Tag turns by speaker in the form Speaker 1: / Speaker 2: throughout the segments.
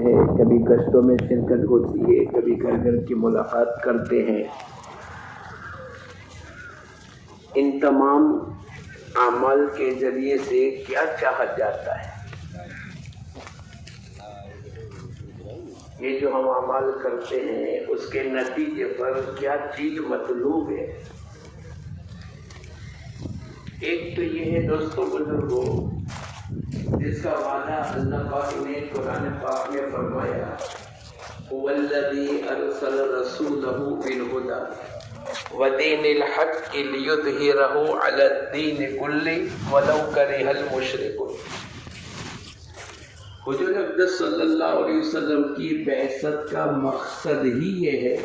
Speaker 1: ہے، کبھی گشتوں میں شرکت ہوتی ہے، کبھی گھر گھر کی ملاقات کرتے ہیں۔ ان تمام اعمال کے ذریعے سے کیا چاہا جاتا ہے؟ یہ جو ہم اعمال کرتے ہیں اس کے نتیجے پر کیا چیز مطلوب ہے؟ ایک تو یہ ہے دوستوں بزرگوں، جس کا وعدہ اللہ پاک نے قرآن پاک میں فرمایا، وَالَّذِي أَرْسَلَ رَسُولَهُ بِالْهُدَى وَدِينِ الْحَقِّ لِيُظْهِرَهُ عَلَى الدِّينِ كُلِّهِ وَلَوْ كَرِهَ الْمُشْرِكُونَ۔ حضور اقدس صلی اللہ علیہ وسلم کی بعثت کا مقصد ہی یہ ہے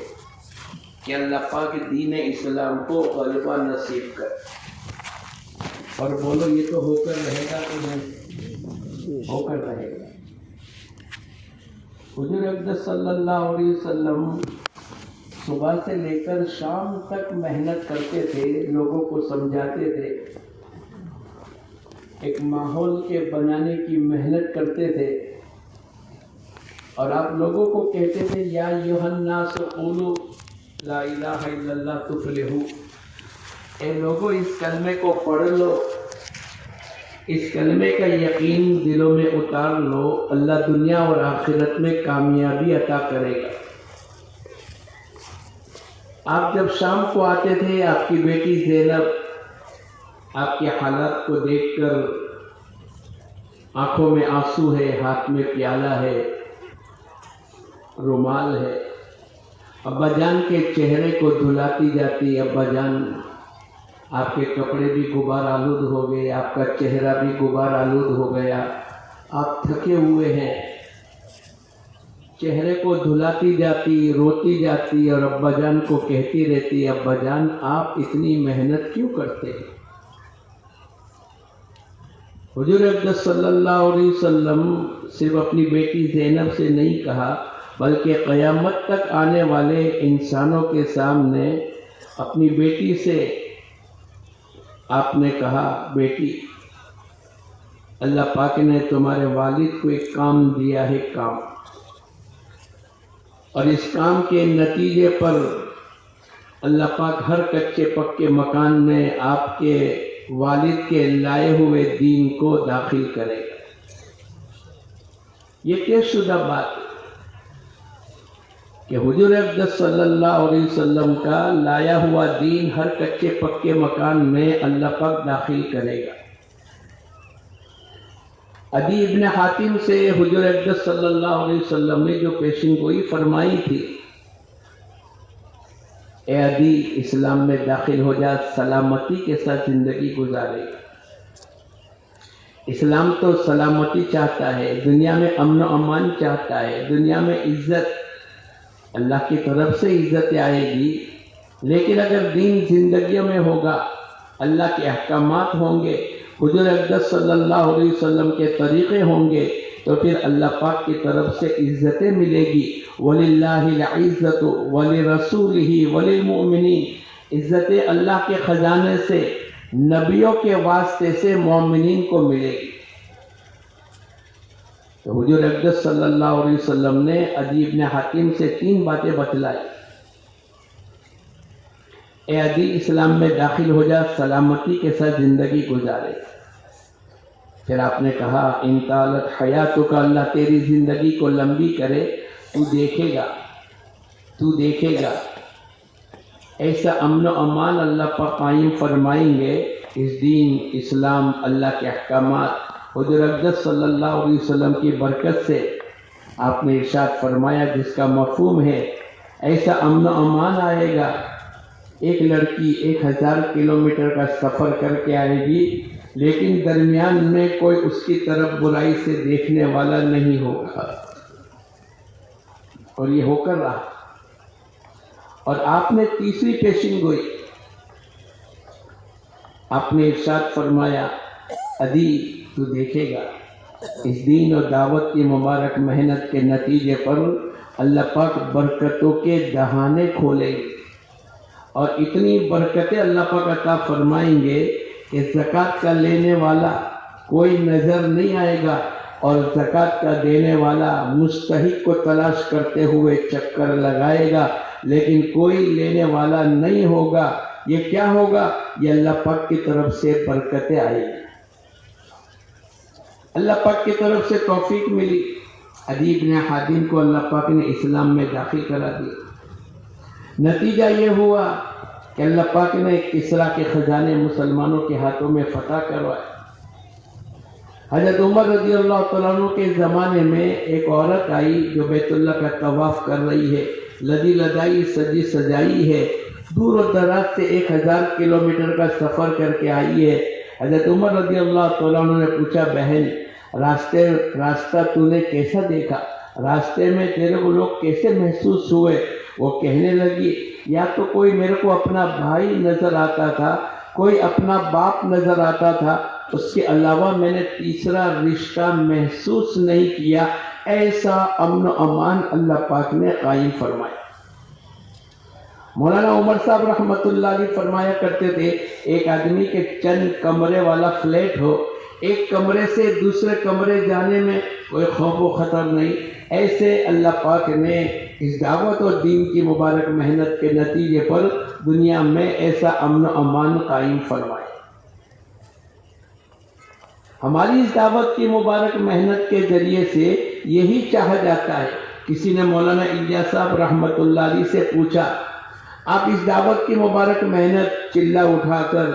Speaker 1: کہ اللہ پاک دین اسلام کو غلبہ نصیب کرے۔ اور بولو یہ تو ہو کر رہے گا کہ نہیں؟ ہو کر رہے گا۔ حضور اقدس صلی اللہ علیہ وسلم صبح سے لے کر شام تک محنت کرتے تھے، لوگوں کو سمجھاتے تھے، ایک ماحول کے بنانے کی محنت کرتے تھے، اور آپ لوگوں کو کہتے تھے یا ایھا الناس قولوا لا الہ الا اللہ تفلحوا، اے لوگوں اس کلمے کو پڑھ لو، اس کلمے کا یقین دلوں میں اتار لو، اللہ دنیا اور آخرت میں کامیابی عطا کرے گا۔ آپ جب شام کو آتے تھے، آپ کی بیٹی زینب آپ کے حالات کو دیکھ کر آنکھوں میں آنسو ہے، ہاتھ میں پیالہ ہے، رومال ہے، ابا جان کے چہرے کو دھلاتی جاتی، ابا جان آپ کے کپڑے بھی غبار آلود ہو گئے، آپ کا چہرہ بھی غبار آلود ہو گیا، آپ تھکے ہوئے ہیں، چہرے کو دھلاتی جاتی، روتی جاتی، اور ابا جان کو کہتی رہتی، ابا جان آپ اتنی محنت کیوں کرتے ہیں؟ حضور اقدس صلی اللہ علیہ وسلم صرف اپنی بیٹی زینب سے نہیں کہا، بلکہ قیامت تک آنے والے انسانوں کے سامنے اپنی بیٹی سے آپ نے کہا، بیٹی اللہ پاک نے تمہارے والد کو ایک کام دیا ہے، کام، اور اس کام کے نتیجے پر اللہ پاک ہر کچے پکے مکان میں آپ کے والد کے لائے ہوئے دین کو داخل کرے گا۔ یہ طے شدہ بات ہے کہ حضور اقدس صلی اللہ علیہ وسلم کا لایا ہوا دین ہر کچے پکے مکان میں اللہ پاک داخل کرے گا۔ عدی ابن حاتم سے حضور اقدس صلی اللہ علیہ وسلم نے جو پیشن گوئی فرمائی تھی، اے عدی اسلام میں داخل ہو جا، سلامتی کے ساتھ زندگی گزارے گا۔ اسلام تو سلامتی چاہتا ہے، دنیا میں امن و امان چاہتا ہے، دنیا میں عزت، اللہ کی طرف سے عزت آئے گی، لیکن اگر دین زندگیوں میں ہوگا، اللہ کے احکامات ہوں گے، حضور اقدس صلی اللہ علیہ وسلم کے طریقے ہوں گے، تو پھر اللہ پاک کی طرف سے عزتیں ملے گی۔ وَلِلَّهِ الْعِزَّةُ وَلِرَسُولِهِ وَلِلْمُؤْمِنِينَ، عزتیں اللہ کے خزانے سے، نبیوں کے واسطے سے مومنین کو ملے گی۔ تو حضور اقدس صلی اللہ علیہ وسلم نے عدی ابن حاتم سے 3 باتیں بتلائی۔ اے عدی اسلام میں داخل ہو جا، سلامتی کے ساتھ زندگی گزارے۔ پھر آپ نے کہا، ان طالت حیاتک، اللہ تیری زندگی کو لمبی کرے، تو دیکھے گا، تو دیکھے گا ایسا امن و امان اللہ پاک قائم فرمائیں گے، اس دین اسلام اللہ کے احکامات حضور اقدس صلی اللہ علیہ وسلم کی برکت سے آپ نے ارشاد فرمایا، جس کا مفہوم ہے ایسا امن و امان آئے گا، ایک لڑکی 1000 کلومیٹر کا سفر کر کے آئے گی، لیکن درمیان میں کوئی اس کی طرف برائی سے دیکھنے والا نہیں ہوگا، اور یہ ہو کر رہا۔ اور آپ نے تیسری پیشن گوئی، آپ نے ارشاد فرمایا، عدی تو دیکھے گا اس دین اور دعوت کی مبارک محنت کے نتیجے پر اللہ پاک برکتوں کے دہانے کھولیں گے، اور اتنی برکتیں اللہ پاک عطا فرمائیں گے کہ زکوٰۃ کا لینے والا کوئی نظر نہیں آئے گا، اور زکات کا دینے والا مستحق کو تلاش کرتے ہوئے چکر لگائے گا لیکن کوئی لینے والا نہیں ہوگا، یہ کیا ہوگا؟ یہ اللہ پاک کی طرف سے برکتیں آئیں گی، اللہ پاک کی طرف سے توفیق ملی۔ عدی بن حاتم کو اللہ پاک نے اسلام میں داخل کرا دیا۔ نتیجہ یہ ہوا کہ اللہ پاک نے کسریٰ کے خزانے مسلمانوں کے ہاتھوں میں فتح کروائے۔ حضرت عمر رضی اللہ تعالیٰ عنہ کے زمانے میں ایک عورت آئی جو بیت اللہ کا طواف کر رہی ہے، لدی لدائی سجی سجائی ہے، دور و دراز سے 1000 کلومیٹر کا سفر کر کے آئی ہے۔ حضرت عمر رضی اللہ تعالیٰ عنہ نے پوچھا، بہن راستہ تو نے کیسا دیکھا؟ راستے میں تیرے کو لوگ کیسے محسوس ہوئے؟ وہ کہنے لگی، یا تو کوئی میرے کو اپنا بھائی نظر آتا تھا، کوئی اپنا باپ نظر آتا تھا، اس کے علاوہ میں نے تیسرا رشتہ محسوس نہیں کیا۔ ایسا امن و امان اللہ پاک نے قائم فرمایا۔ مولانا عمر صاحب رحمۃ اللہ علیہ فرمایا کرتے تھے، ایک آدمی کے چند کمرے والا فلیٹ ہو، ایک کمرے سے دوسرے کمرے جانے میں کوئی خوف و خطر نہیں۔ ایسے اللہ پاک نے اس دعوت اور دین کی مبارک محنت کے نتیجے پر دنیا میں ایسا امن و امان قائم فرمایا۔ ہماری اس دعوت کی مبارک محنت کے ذریعے سے یہی چاہا جاتا ہے۔ کسی نے مولانا الیاس صاحب رحمۃ اللہ علیہ سے پوچھا، آپ اس دعوت کی مبارک محنت چلہ اٹھا کر،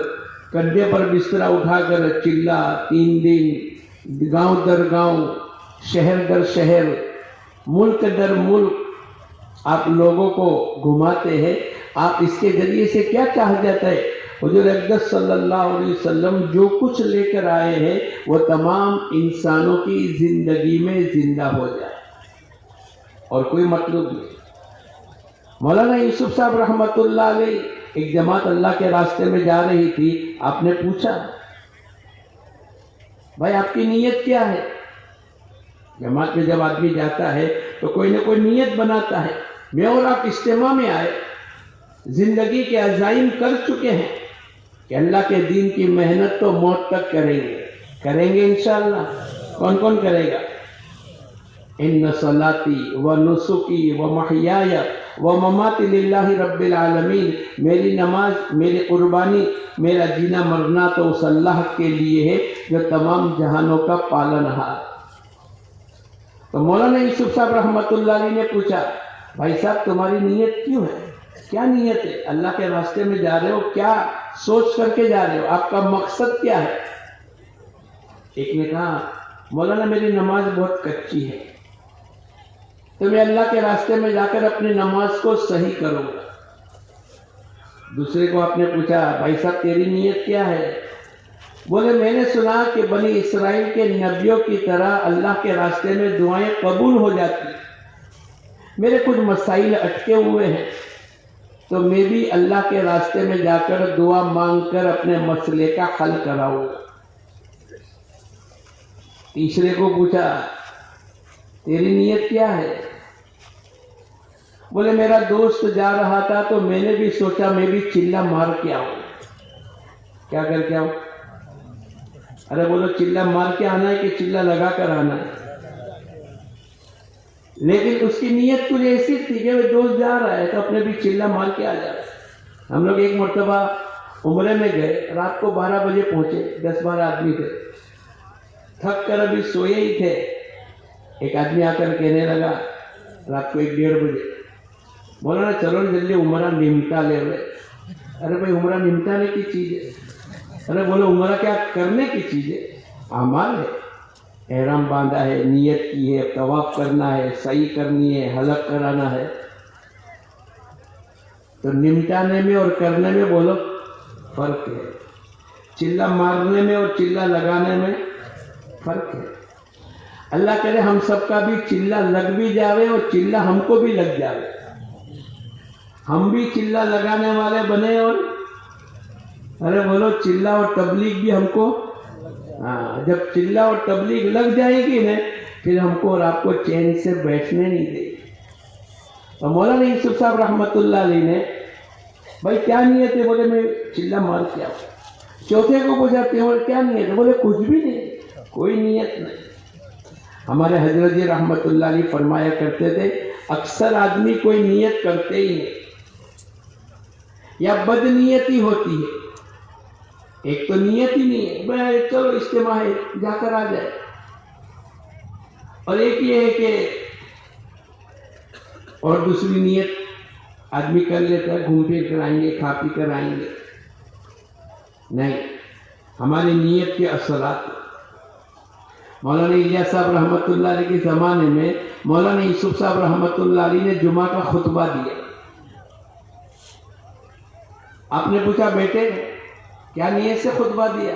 Speaker 1: کندھے پر بستر اٹھا کر چلہ 3 دن گاؤں در گاؤں، شہر در شہر، ملک در ملک آپ لوگوں کو گھماتے ہیں، آپ اس کے ذریعے سے کیا چاہا جاتا ہے؟ حضور اقدس صلی اللہ علیہ وسلم جو کچھ لے کر آئے ہیں وہ تمام انسانوں کی زندگی میں زندہ ہو جائے، اور کوئی مطلوب نہیں۔ مولانا یوسف صاحب رحمۃ اللہ علیہ ایک جماعت اللہ کے راستے میں جا رہی تھی، آپ نے پوچھا، بھائی آپ کی نیت کیا ہے؟ جماعت میں جب آدمی جاتا ہے تو کوئی نہ کوئی نیت بناتا ہے۔ میں اور آپ اجتماع میں آئے، زندگی کے عزائم کر چکے ہیں کہ اللہ کے دین کی محنت تو موت تک کریں گے انشاءاللہ۔ کون کون کرے گا؟ ان صلاتی و نسکی و محیای و مماتی للہ رب العالمین، میری نماز، میری قربانی، میرا جینا مرنا تو اس اللہ کے لیے ہے جو تمام جہانوں کا پالنہار۔ تو مولانا یوسف صاحب رحمۃ اللہ علیہ نے پوچھا، بھائی صاحب تمہاری نیت کیوں ہے؟ کیا نیت ہے؟ اللہ کے راستے میں جا رہے ہو، کیا سوچ کر کے جا رہے ہو؟ آپ کا مقصد کیا ہے؟ ایک نے کہا، مولانا میری نماز بہت کچی ہے، تو میں اللہ کے راستے میں جا کر اپنی نماز کو صحیح کروں گا۔ دوسرے کو آپ نے پوچھا، بھائی صاحب تیری نیت کیا ہے؟ بولے میں نے سنا کہ بنی اسرائیل کے نبیوں کی طرح اللہ کے راستے میں دعائیں قبول ہو جاتی ہیں، میرے کچھ مسائل اٹکے ہوئے ہیں تو میں بھی اللہ کے راستے میں جا کر دعا مانگ کر اپنے مسئلے کا حل کراؤں گا۔ تیسرے کو پوچھا، تیری نیت کیا ہے؟ بولے میرا دوست جا رہا تھا تو میں نے بھی سوچا میں بھی چلہ مار کے آؤں۔ کیا کر کے آؤں؟ ارے بولو چلہ مار کے آنا ہے کہ چلہ لگا کر آنا ہے؟ لیکن اس کی نیت کچھ ایسی تھی کہ وہ دوست جا رہا ہے تو اپنے بھی چلہ مار کے آ جا رہا ہے۔ ہم لوگ ایک مرتبہ عمرے میں گئے، رات کو 12 بجے پہنچے، 10-12 آدمی تھے، تھک کر ابھی سوئے ہی تھے۔ ایک آدمی آ کر کہنے لگا رات کو 1-1:30 بجے، مولانا چلو جلدی عمرہ نمٹا لے رہے۔ ارے بھائی عمرہ نمٹانے کی چیز ہے؟ ارے بولو عمرہ کیا کرنے کی چیز ہے؟ اعمال ہے، احرام باندھا ہے، نیت کی ہے، طواف کرنا ہے، سعی کرنی ہے، حلق کرانا ہے۔ تو نمٹانے میں اور کرنے میں بولو فرق ہے، چلہ مارنے میں اور چلہ لگانے میں فرق ہے۔ اللہ کرے ہم سب کا بھی چلہ لگ بھی جاوے اور چلہ ہم کو بھی لگ جاوے، ہم بھی چلہ لگانے والے بنے، اور ارے بولو چلہ اور تبلیغ بھی ہم کو، ہاں جب چلہ اور تبلیغ لگ جائے گی نا پھر ہم کو اور آپ کو چین سے بیٹھنے نہیں دے گی۔ تو مولانا یوسف صاحب رحمۃ اللہ علیہ نے، بھائی کیا نیت ہے؟ بولے میں چلہ مار کے آؤں۔ چوتھے کو پوچھا کیا نیت ہے؟ بولے کچھ بھی نہیں، کوئی نیت نہیں۔ ہمارے حضرت جی رحمت اللہ علیہ فرمایا کرتے تھے اکثر آدمی کوئی نیت کرتے ہی نہیں یا بد نیتی ہوتی ہے. ایک تو نیت ہی نہیں ہے بھائی چلو اجتماع ہے جا کر آ جائے, اور ایک یہ ہے کہ اور دوسری نیت آدمی کر لیتا ہے گھوم پھر کر آئیں گے کھا پی کر آئیں گے. نہیں, ہماری نیت کے اثرات. مولانا الیاس صاحب رحمۃ اللہ علیہ کے زمانے میں مولانا یوسف صاحب رحمۃ اللہ علیہ نے جمعہ کا خطبہ دیا. آپ نے پوچھا بیٹے کیا نیت سے خطبہ دیا؟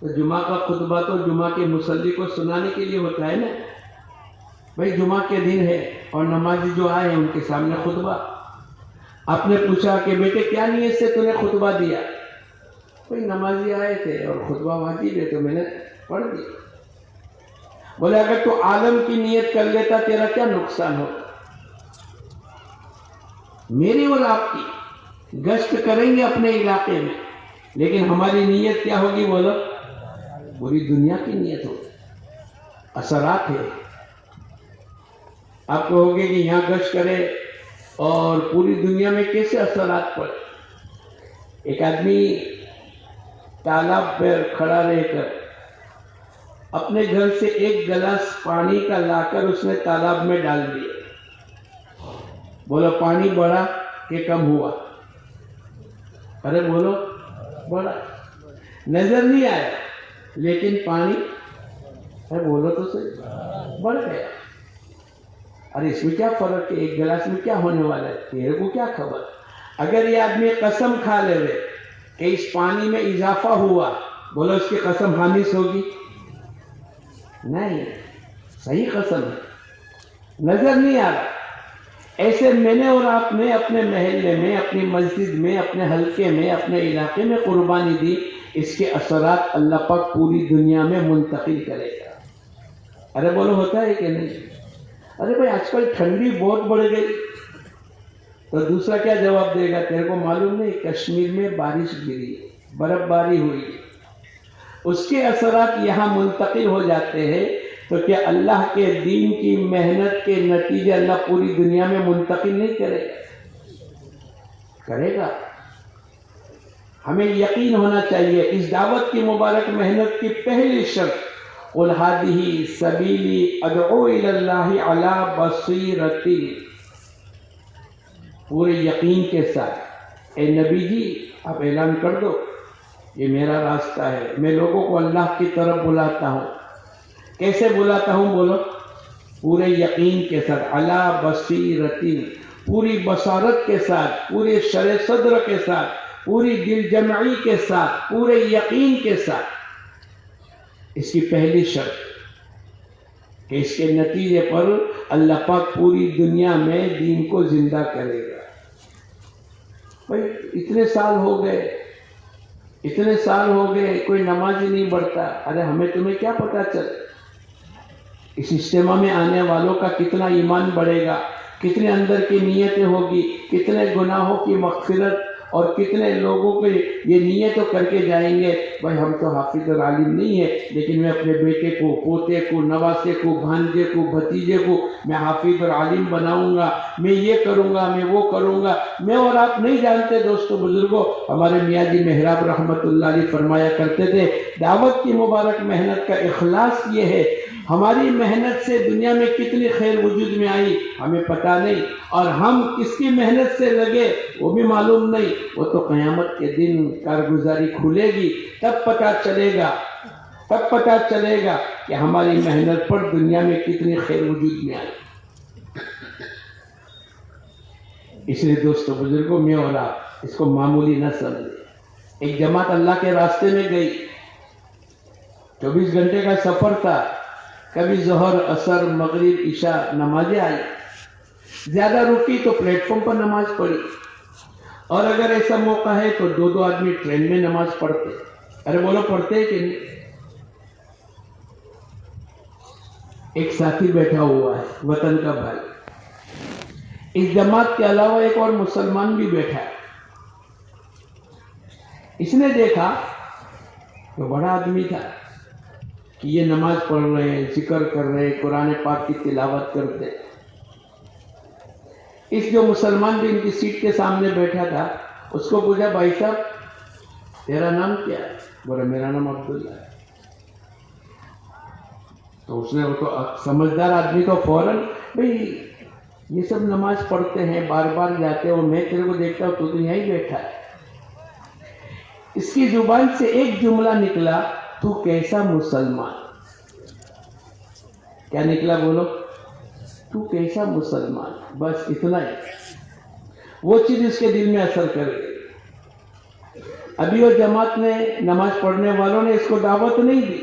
Speaker 1: تو جمعہ کا خطبہ تو جمعہ کے مصلی کو سنانے کے لیے ہوتا ہے نا بھائی, جمعہ کے دن ہے اور نمازی جو آئے ہیں ان کے سامنے خطبہ. آپ نے پوچھا کہ بیٹے کیا نیت سے تو نے خطبہ دیا؟ کوئی نمازی آئے تھے اور خطبہ واجب ہے تو میں نے پڑھ دیا. بولے اگر تو عالم کی نیت کر لیتا تیرا کیا نقصان ہوتا؟ میری اور آپ کی گشت کریں گے اپنے علاقے میں, لیکن ہماری نیت کیا ہوگی بولو؟ پوری دنیا کی نیت ہوگی. اثرات ہے. آپ کہو گے کہ یہاں گشت کرے اور پوری دنیا میں کیسے اثرات پڑے؟ ایک آدمی تالاب پر کھڑا رہ کر اپنے گھر سے ایک گلاس پانی کا لا کر اس نے تالاب میں ڈال دیا. بولو پانی بڑھا کہ کم ہوا؟ ارے بولو بڑھا. نظر نہیں آیا لیکن پانی ارے بولو تو صحیح بڑھ گیا. ارے اس میں کیا فرق ہے؟ ایک گلاس میں کیا ہونے والا ہے؟ تیرے کو کیا خبر؟ اگر یہ آدمی قسم کھا لے کہ اس پانی میں اضافہ ہوا, بولو اس کی قسم خامس ہوگی؟ نہیں, صحیح قسم ہے, نظر نہیں آ رہا. ایسے میں نے اور آپ نے اپنے محلے میں, اپنی مسجد میں, اپنے حلقے میں, اپنے علاقے میں قربانی دی, اس کے اثرات اللہ پاک پوری دنیا میں منتقل کرے گا. ارے بولو ہوتا ہے کہ نہیں؟ ارے بھائی آج کل ٹھنڈی بہت بڑھ گئی, تو دوسرا کیا جواب دے گا؟ تیرے کو معلوم نہیں کشمیر میں بارش گری, برف باری ہوئی, اس کے اثرات یہاں منتقل ہو جاتے ہیں. تو کیا اللہ کے دین کی محنت کے نتیجے اللہ پوری دنیا میں منتقل نہیں کرے گا؟ کرے گا. ہمیں یقین ہونا چاہیے. اس دعوت کی مبارک محنت کی پہلی شرط قُلْ هَٰذِهِ سَبِيلِي أَدْعُو إِلَى اللَّهِ عَلَىٰ بَصِيرَةٍ, پورے یقین کے ساتھ. اے نبی جی آپ اعلان کر دو یہ میرا راستہ ہے, میں لوگوں کو اللہ کی طرف بلاتا ہوں. کیسے بلاتا ہوں بولو؟ پورے یقین کے ساتھ. عَلَىٰ بَصِيرَةٍ, پوری بصارت کے ساتھ, پورے شرع صدر کے ساتھ, پوری دل جمعی کے ساتھ, پورے یقین کے ساتھ. اس کی پہلی شرط کہ اس کے نتیجے پر اللہ پاک پوری دنیا میں دین کو زندہ کرے گا. بھائی اتنے سال ہو گئے کوئی نماز ہی نہیں پڑھتا. ارے ہمیں تمہیں کیا پتہ چل اس اجتماع میں آنے والوں کا کتنا ایمان بڑھے گا, کتنے اندر کی نیتیں ہوگی, کتنے گناہوں کی مغفرت, اور کتنے لوگوں کو یہ نیت تو کر کے جائیں گے بھائی ہم تو حافظ اور عالم نہیں ہے, لیکن میں اپنے بیٹے کو, پوتے کو, نواسے کو, بھانجے کو, بھتیجے کو میں حافظ اور عالم بناؤں گا, میں یہ کروں گا, میں وہ کروں گا. میں اور آپ نہیں جانتے دوستو بزرگوں, ہمارے میاں جی محراب رحمت اللہ علیہ فرمایا کرتے تھے دعوت کی مبارک محنت کا اخلاص یہ ہے. ہماری محنت سے دنیا میں کتنی خیر وجود میں آئی ہمیں پتہ نہیں, اور ہم کس کی محنت سے لگے وہ بھی معلوم نہیں. وہ تو قیامت کے دن کارگزاری کھلے گی تب پتہ چلے گا کہ ہماری محنت پر دنیا میں کتنی خیر وجود میں آئی. اس لیے دوستو بزرگوں میں اور آپ اس کو معمولی نہ سمجھیں. ایک جماعت اللہ کے راستے میں گئی, 24 گھنٹے کا سفر تھا, کبھی ظہر, عصر, مغرب, عشاء نمازیں آئی, زیادہ رکی تو پلیٹ فارم پر نماز پڑھی, اور اگر ایسا موقع ہے تو 2 آدمی ٹرین میں نماز پڑھتے. ارے بولو پڑھتے کہ نہیں؟ ایک ساتھی بیٹھا ہوا ہے وطن کا بھائی, اس جماعت کے علاوہ ایک اور مسلمان بھی بیٹھا ہے. اس نے دیکھا تو بڑا آدمی تھا, کہ یہ نماز پڑھ رہے ہیں، ذکر کر رہے ہیں، قرآن پاک کی تلاوت کرتے ہیں۔ اس جو مسلمان بھی ان کی سیٹ کے سامنے بیٹھا تھا، اس کو پوچھا بھائی صاحب تیرا نام کیا ہے؟ بولے میرا نام عبداللہ ہے۔ تو اس نے وہ تو سمجھدار آدمی تو فوراً بھئی یہ سب نماز پڑھتے ہیں، بار بار جاتے ہو، میں تیرے کو دیکھتا ہوں تو یہیں بیٹھا ہے۔ اس کی زبان سے ایک جملہ نکلا، تو کیسا مسلمان؟ کیا نکلا بولو؟ تو کیسا مسلمان؟ بس اتنا ہی، وہ چیز اس کے دل میں اثر کر گئی۔ ابھی وہ جماعت نے، نماز پڑھنے والوں نے اس کو دعوت نہیں دی،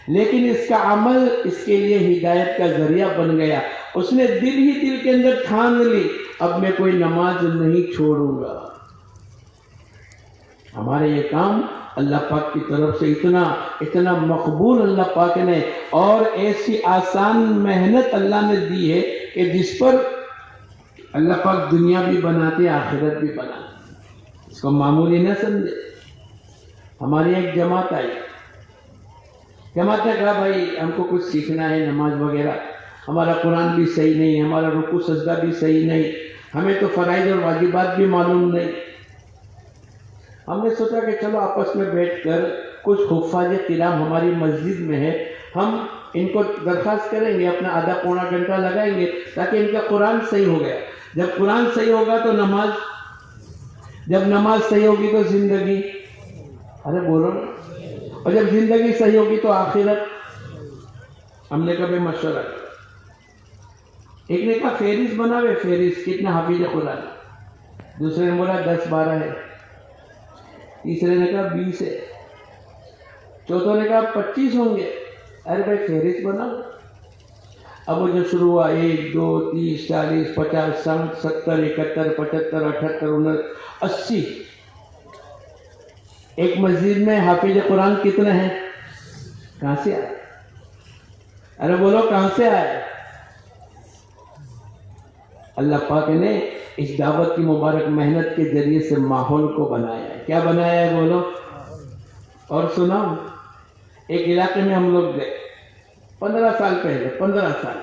Speaker 1: لیکن اس کا عمل اس کے لیے ہدایت کا ذریعہ بن گیا۔ اس نے دل ہی دل کے اندر ٹھان لی، اب میں کوئی نماز نہیں چھوڑوں گا۔ ہمارے یہ کام اللہ پاک کی طرف سے اتنا مقبول اللہ پاک نے، اور ایسی آسان محنت اللہ نے دی ہے کہ جس پر اللہ پاک دنیا بھی بناتے، آخرت بھی بناتے۔ اس کو معمولی نہ سمجھے۔ ہماری ایک جماعت آئی، جماعت نے کہا بھائی ہم کو کچھ سیکھنا ہے، نماز وغیرہ، ہمارا قرآن بھی صحیح نہیں، ہمارا رکوع سجدہ بھی صحیح نہیں، ہمیں تو فرائض اور واجبات بھی معلوم نہیں۔ ہم نے سوچا کہ چلو آپس میں بیٹھ کر کچھ حفاظ کرام ہماری مسجد میں ہے، ہم ان کو درخواست کریں گے، اپنا آدھا پونا گھنٹہ لگائیں گے تاکہ ان کا قرآن صحیح ہو گیا۔ جب قرآن صحیح ہوگا تو نماز، جب نماز صحیح ہوگی تو زندگی، ارے بولو نا، اور جب زندگی صحیح ہوگی تو آخرت۔ ہم نے کبھی مشورہ کیا، ایک نے کہا فہرست بناوے، فہرست کتنا حافظ قرآن، دوسرے نے بولا 10-12 ہے، تیسرے نے کہا 20 ہے، چوتھوں نے کہا 25 ہوں گے۔ ارے بھائی فہرست بناؤ۔ اب وہ جو شروع ہوا 1 2 30 40 50 60 70 71 75 78 79 80، ایک مسجد میں حافظ قرآن کتنے ہیں؟ کہاں سے آئے؟ ارے بولو کہاں سے آئے؟ اللہ پاک نے اس دعوت کی مبارک محنت کے ذریعے سے ماحول کو بنایا ہے۔ کیا بنایا ہے بولو؟ اور سناؤ، ایک علاقے میں ہم لوگ گئے 15 سال پہلے، 15 سال،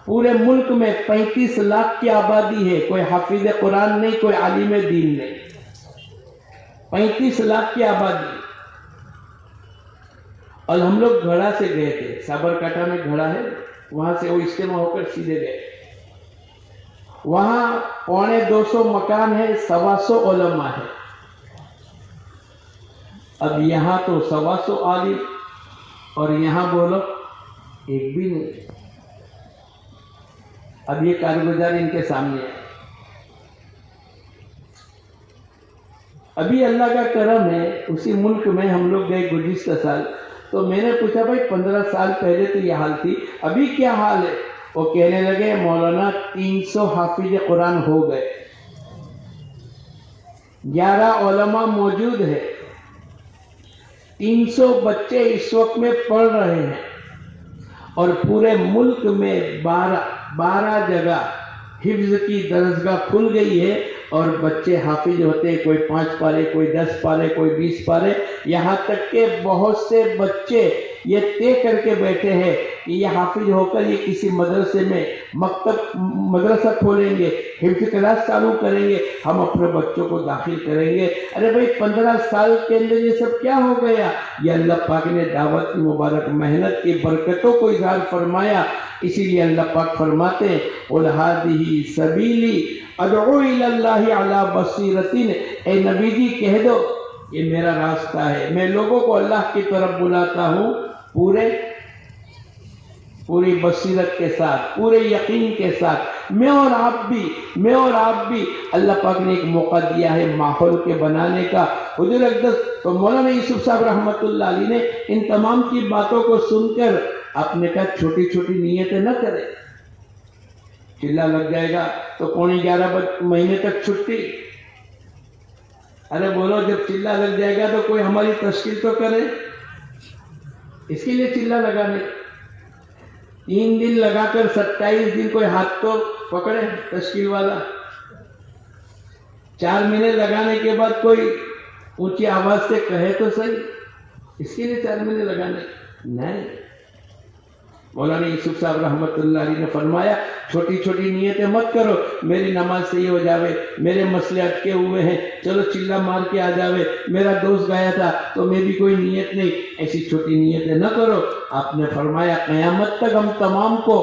Speaker 1: پورے ملک میں 35 لاکھ کی آبادی ہے، کوئی حافظ قرآن نہیں، کوئی عالم دین نہیں، 35 لاکھ کی آبادی۔ اور ہم لوگ گھڑا سے گئے تھے، سابرکاٹا میں گھڑا ہے، وہاں سے وہ اجتماع ہو کر سیدھے گئے۔ وہاں 250 مکان ہے، 125 علماء ہے۔ اب یہاں تو 125 عالم، اور یہاں بولو ایک بھی نہیں۔ اب یہ کارگزار ان کے سامنے ہے۔ ابھی اللہ کا کرم ہے، اسی ملک میں ہم لوگ گئے گزشتہ سال، تو میں نے پوچھا بھائی 15 سال پہلے تو یہ حال تھی، ابھی کیا حال ہے؟ وہ کہنے لگے مولانا 300 حافظ قرآن ہو گئے، 11 علماء موجود ہے، 300 بچے اس وقت میں پڑھ رہے ہیں، اور پورے ملک میں 12 جگہ حفظ کی درسگاہ کھل گئی ہے، اور بچے حافظ ہوتے ہیں، کوئی 5 پارے، کوئی 10 پارے، کوئی 20 پارے، یہاں تک کہ بہت سے بچے یہ طے کر کے بیٹھے ہیں کہ یہ حافظ ہو کر یہ کسی مدرسے میں مدرسہ کھولیں گے، حفظ کلاس چالو کریں گے، ہم اپنے بچوں کو داخل کریں گے۔ ارے بھائی 15 سال کے اندر یہ سب کیا ہو گیا؟ یہ اللہ پاک نے دعوت کی مبارک محنت کی برکتوں کو اظہار فرمایا۔ اسی لیے اللہ پاک فرماتے ہیں قُلْ هَٰذِهِ سَبِيلِي أَدْعُو إِلَى اللَّهِ عَلَىٰ بَصِيرَةٍ، اے نبی جی کہہ دو یہ میرا راستہ ہے، میں لوگوں کو اللہ کی طرف بلاتا ہوں پوری بصیرت کے ساتھ، پورے یقین کے ساتھ۔ میں اور آپ بھی اللہ پاک نے ایک موقع دیا ہے ماحول کے بنانے کا۔ حضور اقدس تو مولانا یوسف صاحب رحمۃ اللہ علیہ نے ان تمام کی باتوں کو سن کر آپ نے کہا چھوٹی چھوٹی نیتیں نہ کریں، چلا لگ جائے گا تو 11:15 مہینے تک چھٹی۔ ارے بولو جب چلا لگ جائے گا تو کوئی ہماری تشکیل تو کرے، اس کے لیے چلا لگانے 3 دن لگا کر 27 دن کوئی ہاتھ تو پکڑے تشکیل والا۔ 4 مہینے لگانے کے بعد کوئی اونچی آواز سے کہے تو صحیح، اس کے لیے 4 مہینے لگانے نہیں. مولانا یوسف صاحب رحمت اللہ علیہ نے فرمایا چھوٹی چھوٹی نیتیں مت کرو, میری نماز صحیح ہو جاوے, میرے مسئلے اٹکے ہوئے ہیں, چلو چلا مار کے آ جاوے, میرا دوست گیا تھا تو میری کوئی نیت نہیں, ایسی چھوٹی نیتیں نہ کرو. آپ نے فرمایا قیامت تک ہم تمام کو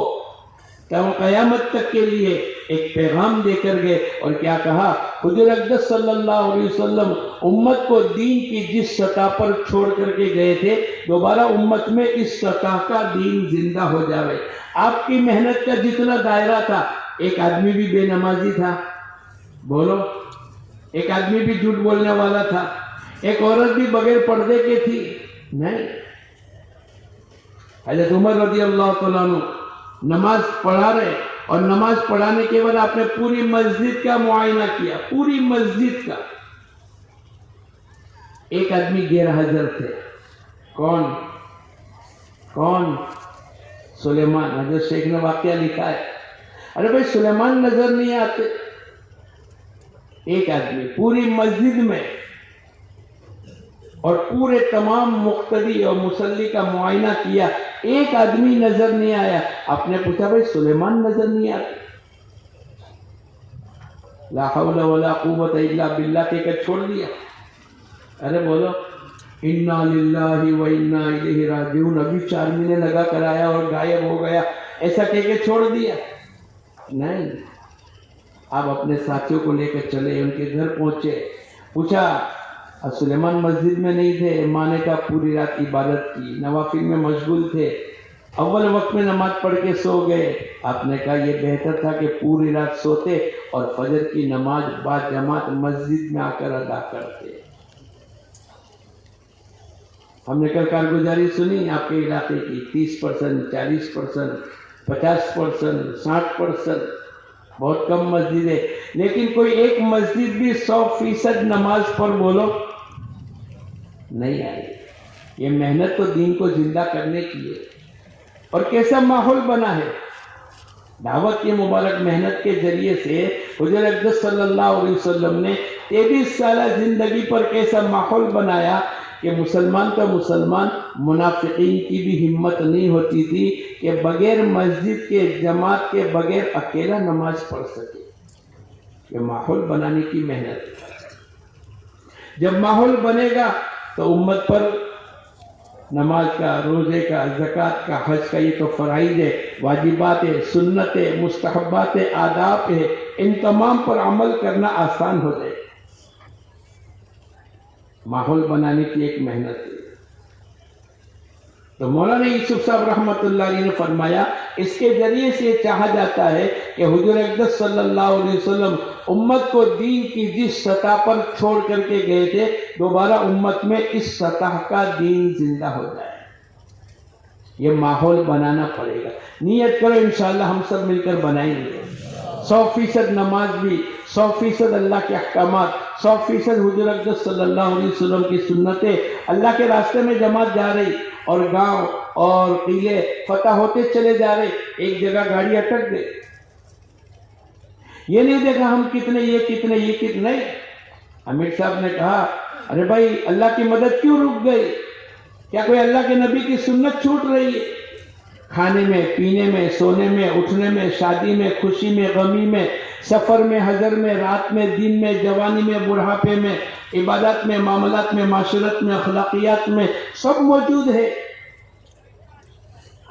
Speaker 1: قیامت تک کے لیے ایک پیغام دے کر گئے, اور کیا کہا, حضور اقدس صلی اللہ علیہ وسلم امت کو دین کی جس سطح پر چھوڑ کر کے گئے تھے دوبارہ امت میں اس سطح کا دین زندہ ہو جاوے. آپ کی محنت کا جتنا دائرہ تھا, ایک آدمی بھی بے نمازی تھا, بولو, ایک آدمی بھی جھوٹ بولنے والا تھا, ایک عورت بھی بغیر پردے کے تھی نہیں. حضرت عمر رضی اللہ تعالیٰ عنہ نماز پڑھا رہے, اور نماز پڑھانے کے بعد آپ نے پوری مسجد کا معائنہ کیا, پوری مسجد کا. ایک آدمی غیر حاضر تھے. کون؟ سلیمان. حضرت شیخ نے واقعہ لکھا ہے, ارے بھائی سلیمان نظر نہیں آتے. ایک آدمی پوری مسجد میں اور پورے تمام مقتدی اور مصلی کا معائنہ کیا, ایک آدمی نظر نہیں آیا. آپ نے پوچھا بھائی سلیمان نظر نہیں آتے؟ لا حول ولا قوت الا باللہ کہہ کر چھوڑ دیا. ارے بولو انا للہ و انا الیہ راجعون, ابھی 4 مہینے لگا کر آیا اور غائب ہو گیا, ایسا کہہ کے چھوڑ دیا نہیں. آپ اپنے ساتھیوں کو لے کر چلے, ان کے گھر پہنچے, پوچھا سلیمان مسجد میں نہیں تھے. ماں نے کہا پوری رات عبادت کی, نوافل میں مشغول تھے, اول وقت میں نماز پڑھ کے سو گئے. آپ نے کہا یہ بہتر تھا کہ پوری رات سوتے اور فجر کی نماز با جماعت مسجد میں آ کر ادا کرتے. ہم نے کل کارگزاری سنی آپ کے علاقے کی, 30%, 40%, 50%, 60%, بہت کم مسجد ہے. لیکن کوئی ایک مسجد بھی 100% نماز پر بولو نہیں آئی. یہ محنت تو دین کو زندہ کرنے کی ہے. اور کیسا ماحول بنا ہے, دعوت کی مبارک محنت کے ذریعے سے حضور اقدس صلی اللہ علیہ وسلم نے 23 سالہ زندگی پر کیسا ماحول بنایا کہ مسلمان کا مسلمان, منافقین کی بھی ہمت نہیں ہوتی تھی کہ بغیر مسجد کے جماعت کے بغیر اکیلا نماز پڑھ سکے. یہ ماحول بنانے کی محنت. جب ماحول بنے گا تو امت پر نماز کا, روزے کا, زکوٰۃ کا, حج کا یہ تو فرائض ہے, واجبات ہے, سنت ہے, مستحبات ہے, آداب ہے, ان تمام پر عمل کرنا آسان ہو جائے. ماحول بنانے کی ایک محنت ہے. تو مولانا یوسف صاحب رحمت اللہ علیہ نے فرمایا اس کے ذریعے سے یہ چاہا جاتا ہے کہ حضور اقدس صلی اللہ علیہ وسلم امت کو دین کی جس سطح پر چھوڑ کر کے گئے تھے دوبارہ امت میں اس سطح کا دین زندہ ہو جائے. یہ ماحول بنانا پڑے گا. نیت کرو, انشاءاللہ ہم سب مل کر بنائیں گے. 100% نماز بھی, 100% اللہ کے احکامات, 100% حضور اقدس صلی اللہ علیہ وسلم کی سنتیں. اللہ کے راستے میں جماعت جا رہی اور گاؤں اور قلعے فتح ہوتے چلے جا رہے, ایک جگہ گاڑی اٹک گئی. یہ نہیں دیکھا ہم کتنے, یہ کتنے. امیر صاحب نے کہا ارے بھائی اللہ کی مدد کیوں رک گئی؟ کیا کوئی اللہ کے نبی کی سنت چھوٹ رہی ہے؟ کھانے میں, پینے میں, سونے میں, اٹھنے میں, شادی میں, خوشی میں, غمی میں, سفر میں, حضر میں, رات میں, دن میں, جوانی میں, بڑھاپے میں, عبادت میں, معاملات میں, معاشرت میں, اخلاقیات میں, سب موجود ہے.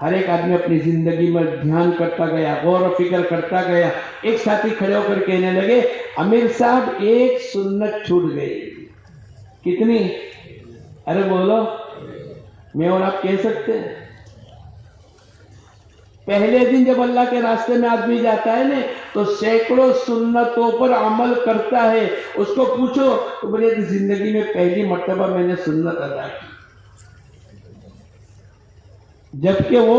Speaker 1: ہر ایک آدمی اپنی زندگی میں دھیان کرتا گیا, غور و فکر کرتا گیا. ایک ساتھی کھڑے ہو کر کہنے لگے امیر صاحب ایک سنت چھوٹ گئی. کتنی؟ ارے بولو, میں اور آپ کہہ سکتے ہیں. پہلے دن جب اللہ کے راستے میں آدمی جاتا ہے نا تو سینکڑوں سنتوں پر عمل کرتا ہے. اس کو پوچھو تو بولے زندگی میں پہلی مرتبہ میں نے سنت ادا کی, جبکہ وہ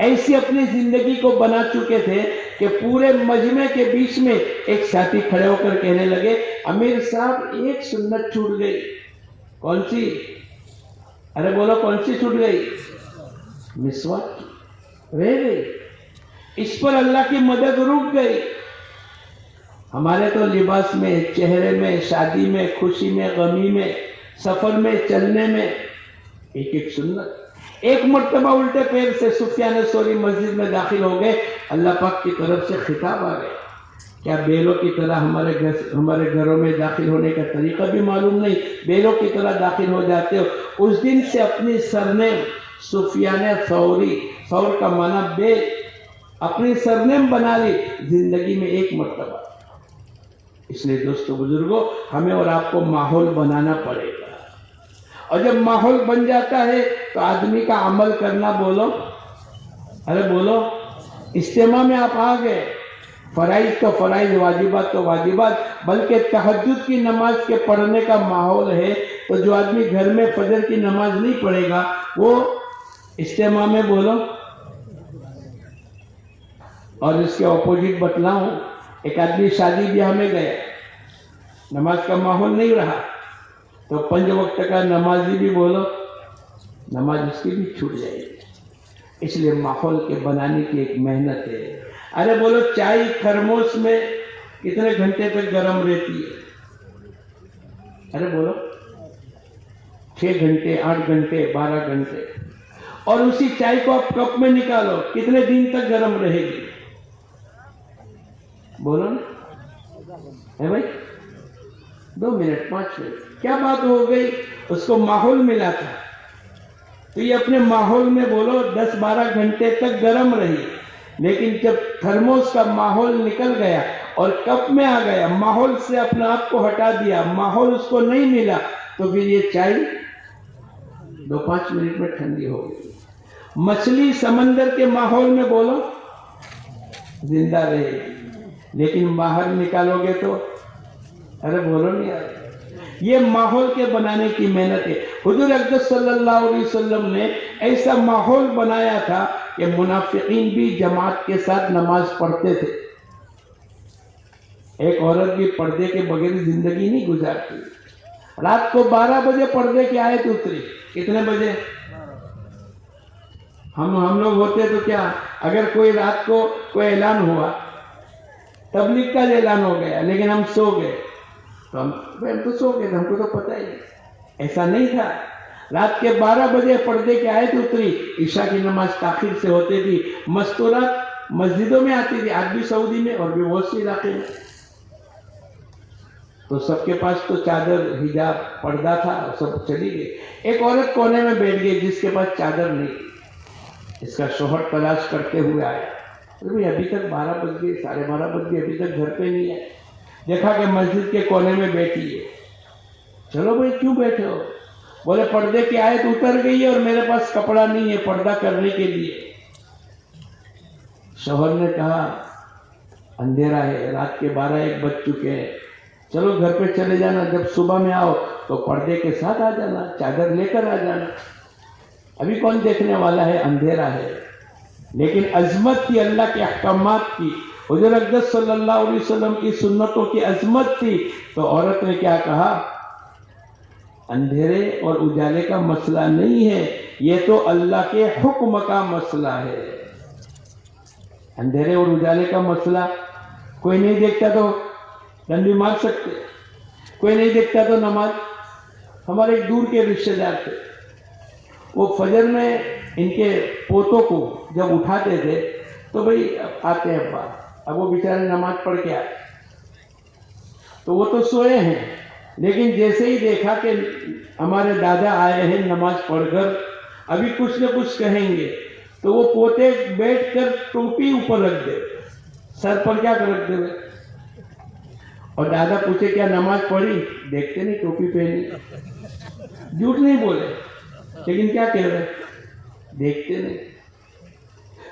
Speaker 1: ایسی اپنی زندگی کو بنا چکے تھے کہ پورے مجمع کے بیچ میں ایک ساتھی کھڑے ہو کر کہنے لگے امیر صاحب ایک سنت چھوٹ گئی. کون سی؟ ارے بولو کون سی چھوٹ گئی؟ مسواک رہ گئی. اس پر اللہ کی مدد رک گئی. ہمارے تو لباس میں, چہرے میں, شادی میں, خوشی میں, غمی میں, سفر میں, چلنے میں एक एक सुन्नत। एक मर्तबा उल्टे पैर से सुफियान सौरी मस्जिद में दाखिल हो गए, अल्लाह पाक की तरफ से खिताब आ गया। क्या बेलों की तरह हमारे घरों में दाखिल होने का तरीका भी मालूम नहीं, बेलों की तरह दाखिल हो जाते हो। उस दिन से अपनी सरनेम सुफियान सौरी, सौर का माना बेल, अपनी सरनेम बना ली जिंदगी में एक मर्तबा। इसलिए दोस्तों बुजुर्गों, हमें और आपको माहौल बनाना पड़ेगा, और जब माहौल बन जाता है तो आदमी का अमल करना, बोलो अरे बोलो, इज्तिमा में आप आ गए, फराइज तो फराइज, वाजिबात तो वाजिबात, बल्कि तहज्जुद की नमाज के पढ़ने का माहौल है, तो जो आदमी घर में फजर की नमाज नहीं पढ़ेगा वो इज्तिमा में, बोलो। और इसके ऑपोजिट बतलाऊं, एक आदमी शादी ब्याह में गया, नमाज का माहौल नहीं रहा, तो 5 वक्त का नमाजी भी, बोलो, नमाज उसकी भी छूट जाएगी। इसलिए माहौल के बनाने की एक मेहनत है। अरे बोलो, चाय थर्मोस में कितने घंटे तक गर्म रहती है? अरे बोलो, 6 घंटे, 8 घंटे, 12 घंटे। और उसी चाय को आप कप में निकालो, कितने दिन तक गर्म रहेगी? बोलो ना, है भाई? 2 मिनट, 5 मिनट, क्या बात हो गई? उसको माहौल मिला था, तो ये अपने माहौल में, बोलो, 10-12 घंटे तक गर्म रही। लेकिन जब थर्मोस का माहौल निकल गया और कप में आ गया, माहौल से अपने आप को हटा दिया, माहौल उसको नहीं मिला, तो फिर ये चाय 2-5 मिनट में ठंडी हो गई। मछली समंदर के माहौल में, बोलो, जिंदा रहेगी, लेकिन बाहर निकालोगे तो, अरे बोलो नहीं यार। ये माहौल के बनाने की मेहनत है। हुजूर अक़दस सल्लल्लाहु अलैहि वसल्लम ने ऐसा माहौल बनाया था कि मुनाफिकीन भी जमात के साथ नमाज पढ़ते थे। एक औरत भी पर्दे के बगैर जिंदगी नहीं गुजारती। रात को 12 बजे पर्दे की आयत उतरी। कितने बजे? हम लोग होते तो क्या, अगर कोई रात को कोई ऐलान हुआ, तबलीग का ऐलान हो गया, लेकिन हम सो गए, तो हम तो सो गए, हमको तो पता ही नहीं। ऐसा नहीं था। रात के 12 बजे पर्दे की आयत उतरी, ईशा की नमाज ताखिर से होती थी, मस्तूरात मस्जिदों में आती थी, आज भी सऊदी में और भी बहुत से इलाके में। तो सबके पास तो चादर, हिजाब, पर्दा था, सब चली गई। एक औरत कोने में बैठ गई जिसके पास चादर नहीं। इसका शोहर तलाश करते हुए आया, अरे अभी तक 12 बज गए, 12:30 बज गए, अभी तक घर पे नहीं है। देखा कि मस्जिद के कोने में बैठी है। चलो भाई, क्यों बैठे हो? बोले, पर्दे की आयत उतर गई है और मेरे पास कपड़ा नहीं है पर्दा करने के लिए। शौहर ने कहा, अंधेरा है, रात के 12-1 बज चुके हैं, चलो घर पे चले जाना, जब सुबह में आओ तो पर्दे के साथ आ जाना, चादर लेकर आ जाना, अभी कौन देखने वाला है, अंधेरा है। लेकिन अजमत थी अल्लाह के अहकामात की, हुजूर अक़दस सल्लल्लाहु अलैहि वसल्लम की सुन्नतों की अजमत थी। तो औरत ने क्या कहा, अंधेरे और उजाले का मसला नहीं है, ये तो अल्लाह के हुक्म का मसला है। अंधेरे और उजाले का मसला, कोई नहीं देखता तो डंडी मार सकते, कोई नहीं देखता तो नमाज। हमारे एक दूर के रिश्तेदार थे, वो फजर में इनके पोतों को जब उठाते थे तो भाई आते हैं अब्बा, अब वो बेचारे नमाज पढ़ के आए, तो वो तो सोए हैं, लेकिन जैसे ही देखा कि हमारे दादा आए हैं नमाज पढ़कर, अभी कुछ न कुछ कहेंगे, तो वो पोते बैठकर टोपी ऊपर रख दे, सर पर क्या रख दे। और दादा पूछे, क्या नमाज पढ़ी? देखते नहीं, टोपी पहनी। झूठ नहीं बोले, लेकिन क्या कह रहे, देखते नहीं।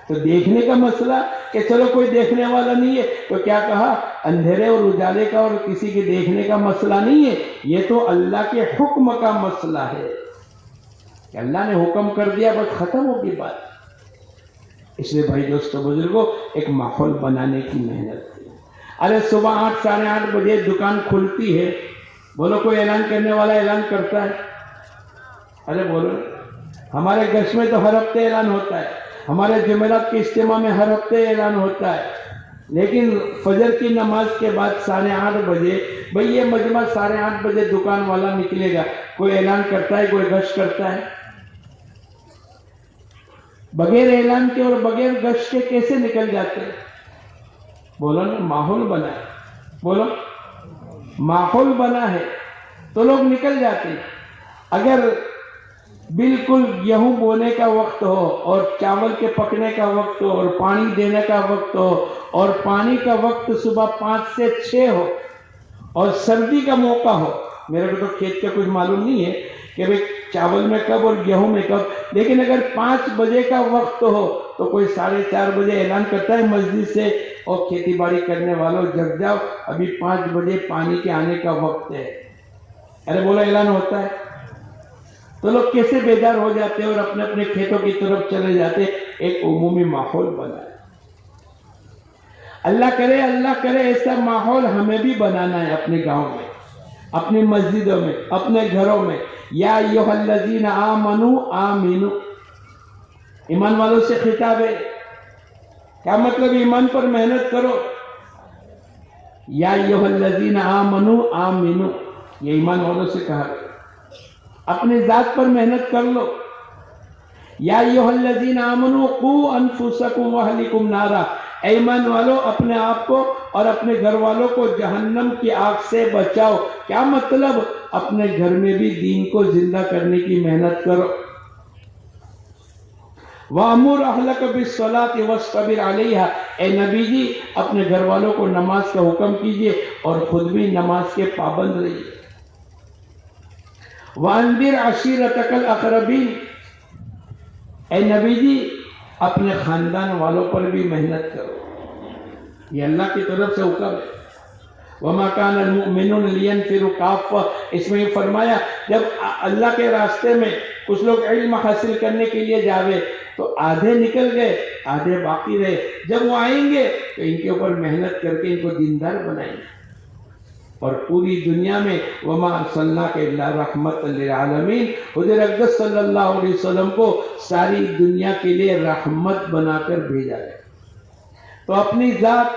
Speaker 1: तो देखने का मसला कि चलो कोई देखने वाला नहीं है, तो क्या कहा, अंधेरे और उजाले का और किसी के देखने का मसला नहीं है, ये तो अल्लाह के हुक्म का मसला है। अल्लाह ने हुक्म कर दिया, बस खत्म होगी बात। इसलिए भाई दोस्तों बुजुर्गों, एक माहौल बनाने की मेहनत है। अरे सुबह 8, 8:30 बजे दुकान खुलती है, बोलो कोई ऐलान करने वाला ऐलान करता है? अरे बोलो, हमारे गश में तो हर हफ्ते ऐलान होता है, हमारे जुमेरात के इज्तिमा में हर हफ्ते ऐलान होता है, लेकिन फजर की नमाज के बाद 8:30 बजे, भाई ये मजमा 8:30 बजे दुकान वाला निकलेगा, कोई ऐलान करता है, कोई गश करता है? बगैर ऐलान के और बगैर गश्त के कैसे निकल जाते हैं? बोलो ना, माहौल बना है, बोलो माहौल बना है तो लोग निकल जाते हैं। अगर बिल्कुल गेहूं बोने का वक्त हो और चावल के पकने का वक्त हो और पानी देने का वक्त हो और पानी का वक्त सुबह 5 से 6 हो और सर्दी का मौका हो, मेरे को तो खेत का कुछ मालूम नहीं है कि भाई चावल में कब और गेहूं में कब, लेकिन अगर 5 बजे का वक्त हो तो कोई 4:30 बजे ऐलान करता है मस्जिद से, और खेती बाड़ी करने वालों जग जाओ, अभी 5 बजे पानी के आने का वक्त है। अरे बोलो, ऐलान होता है तो लोग कैसे बेदार हो जाते हैं और अपने अपने खेतों की तरफ चले जाते। एक उमूमी माहौल बना है। अल्लाह करे ऐसा माहौल हमें भी बनाना है अपने गांव में, अपनी मस्जिदों में, अपने घरों में। या अय्युहल्लज़ीना आमनू आमीनू, ईमान वालों से खिताब है। क्या मतलब? ईमान पर मेहनत करो। या अय्युहल्लज़ीना आमनू आमीनू, ये ईमान वालों से कहा गया। अपनी जात पर मेहनत कर लो। या अय्युहल्लज़ीना आमनू कू अनफुसकुम व अहलिकुम नारा, ईमान वालों अपने आप को और अपने घर वालों को जहन्नम की आग से बचाओ। क्या मतलब? अपने घर में भी दीन को जिंदा करने की मेहनत करो। वामुर अहलक बिस्सलाति वस्तबिर अलैहा, ए नबी जी अपने घर वालों को नमाज का हुक्म कीजिए और खुद भी नमाज के पाबंद रहिए। वांदिर अशीरतकल अकरबीन, ए नबी जी अपने खानदान वालों पर भी मेहनत करो। ये अल्लाह की तरफ से हुक्म है। वमा कानल मुमिनून लियनफिरु काफ़ा, इसमें ये फरमाया जब अल्लाह के रास्ते में कुछ लोग इल्म हासिल करने के लिए जावे तो आधे निकल गए, आधे बाकी रहे। जब वो आएंगे तो इनके ऊपर मेहनत करके इनको दीनदार बनाएंगे। और पूरी दुनिया में वमा अर्सलनाका इल्ला रहमतल लिल आलमीन, हुज़ूर अक़दस सल्लल्लाहु अलैहि वसल्लम को सारी दुनिया के लिए रहमत बनाकर भेजा गया। तो अपनी जात,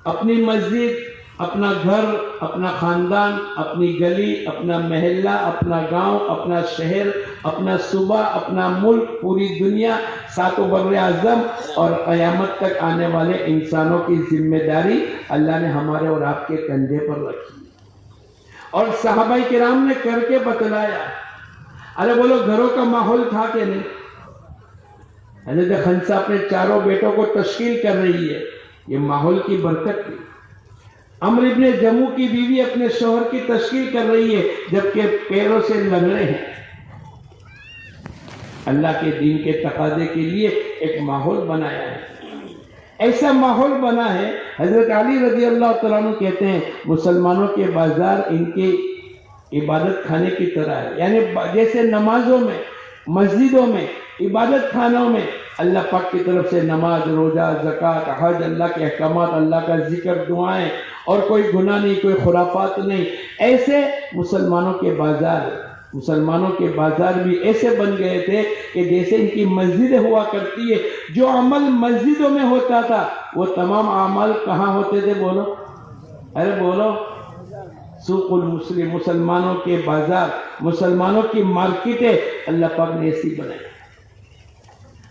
Speaker 1: अपनी मस्जिद, अपना घर, अपना खानदान, अपनी गली, अपना महल्ला, अपना गांव, अपना शहर, अपना सूबा, अपना मुल्क, पूरी दुनिया, सातों बर्रे आज़म और क़यामत तक आने वाले इंसानों की जिम्मेदारी अल्लाह ने हमारे और आपके कंधे पर रखी और सहाबाए किराम ने करके बतलाया। अरे बोलो, घरों का माहौल था कि नहीं? हज़रत खंसा अपने चारों बेटों को तश्कील कर रही है, ये माहौल की बरकत थी। अम्र इब्ने जमू की बीवी अपने शोहर की तश्कील कर रही है जबकि पैरों से लंगड़े हैं। अल्लाह के दीन के तकाजे के लिए एक माहौल बनाया है। ऐसा माहौल बना है, हजरत अली रजी अल्लाह तआला अन्हु कहते हैं मुसलमानों के बाजार इनके इबादत खाने की तरह है। यानी जैसे नमाजों में, मस्जिदों में, इबादत खानों में अल्लाह पाक की तरफ से नमाज, रोजा, ज़कात, हज, अल्लाह के अहकामात, अल्लाह का जिक्र, दुआएं और कोई गुनाह नहीं, कोई खुराफात नहीं। ऐसे मुसलमानों के बाजार भी ऐसे बन गए थे कि जैसे इनकी मस्जिदें हुआ करती है। जो अमल मस्जिदों में होता था वो तमाम अमल कहाँ होते थे? बोलो, अरे बोलो, सूकुल मुस्लिम, मुसलमानों के बाजार, मुसलमानों की मार्केटें अल्लाह पाक ने ऐसी बनाई।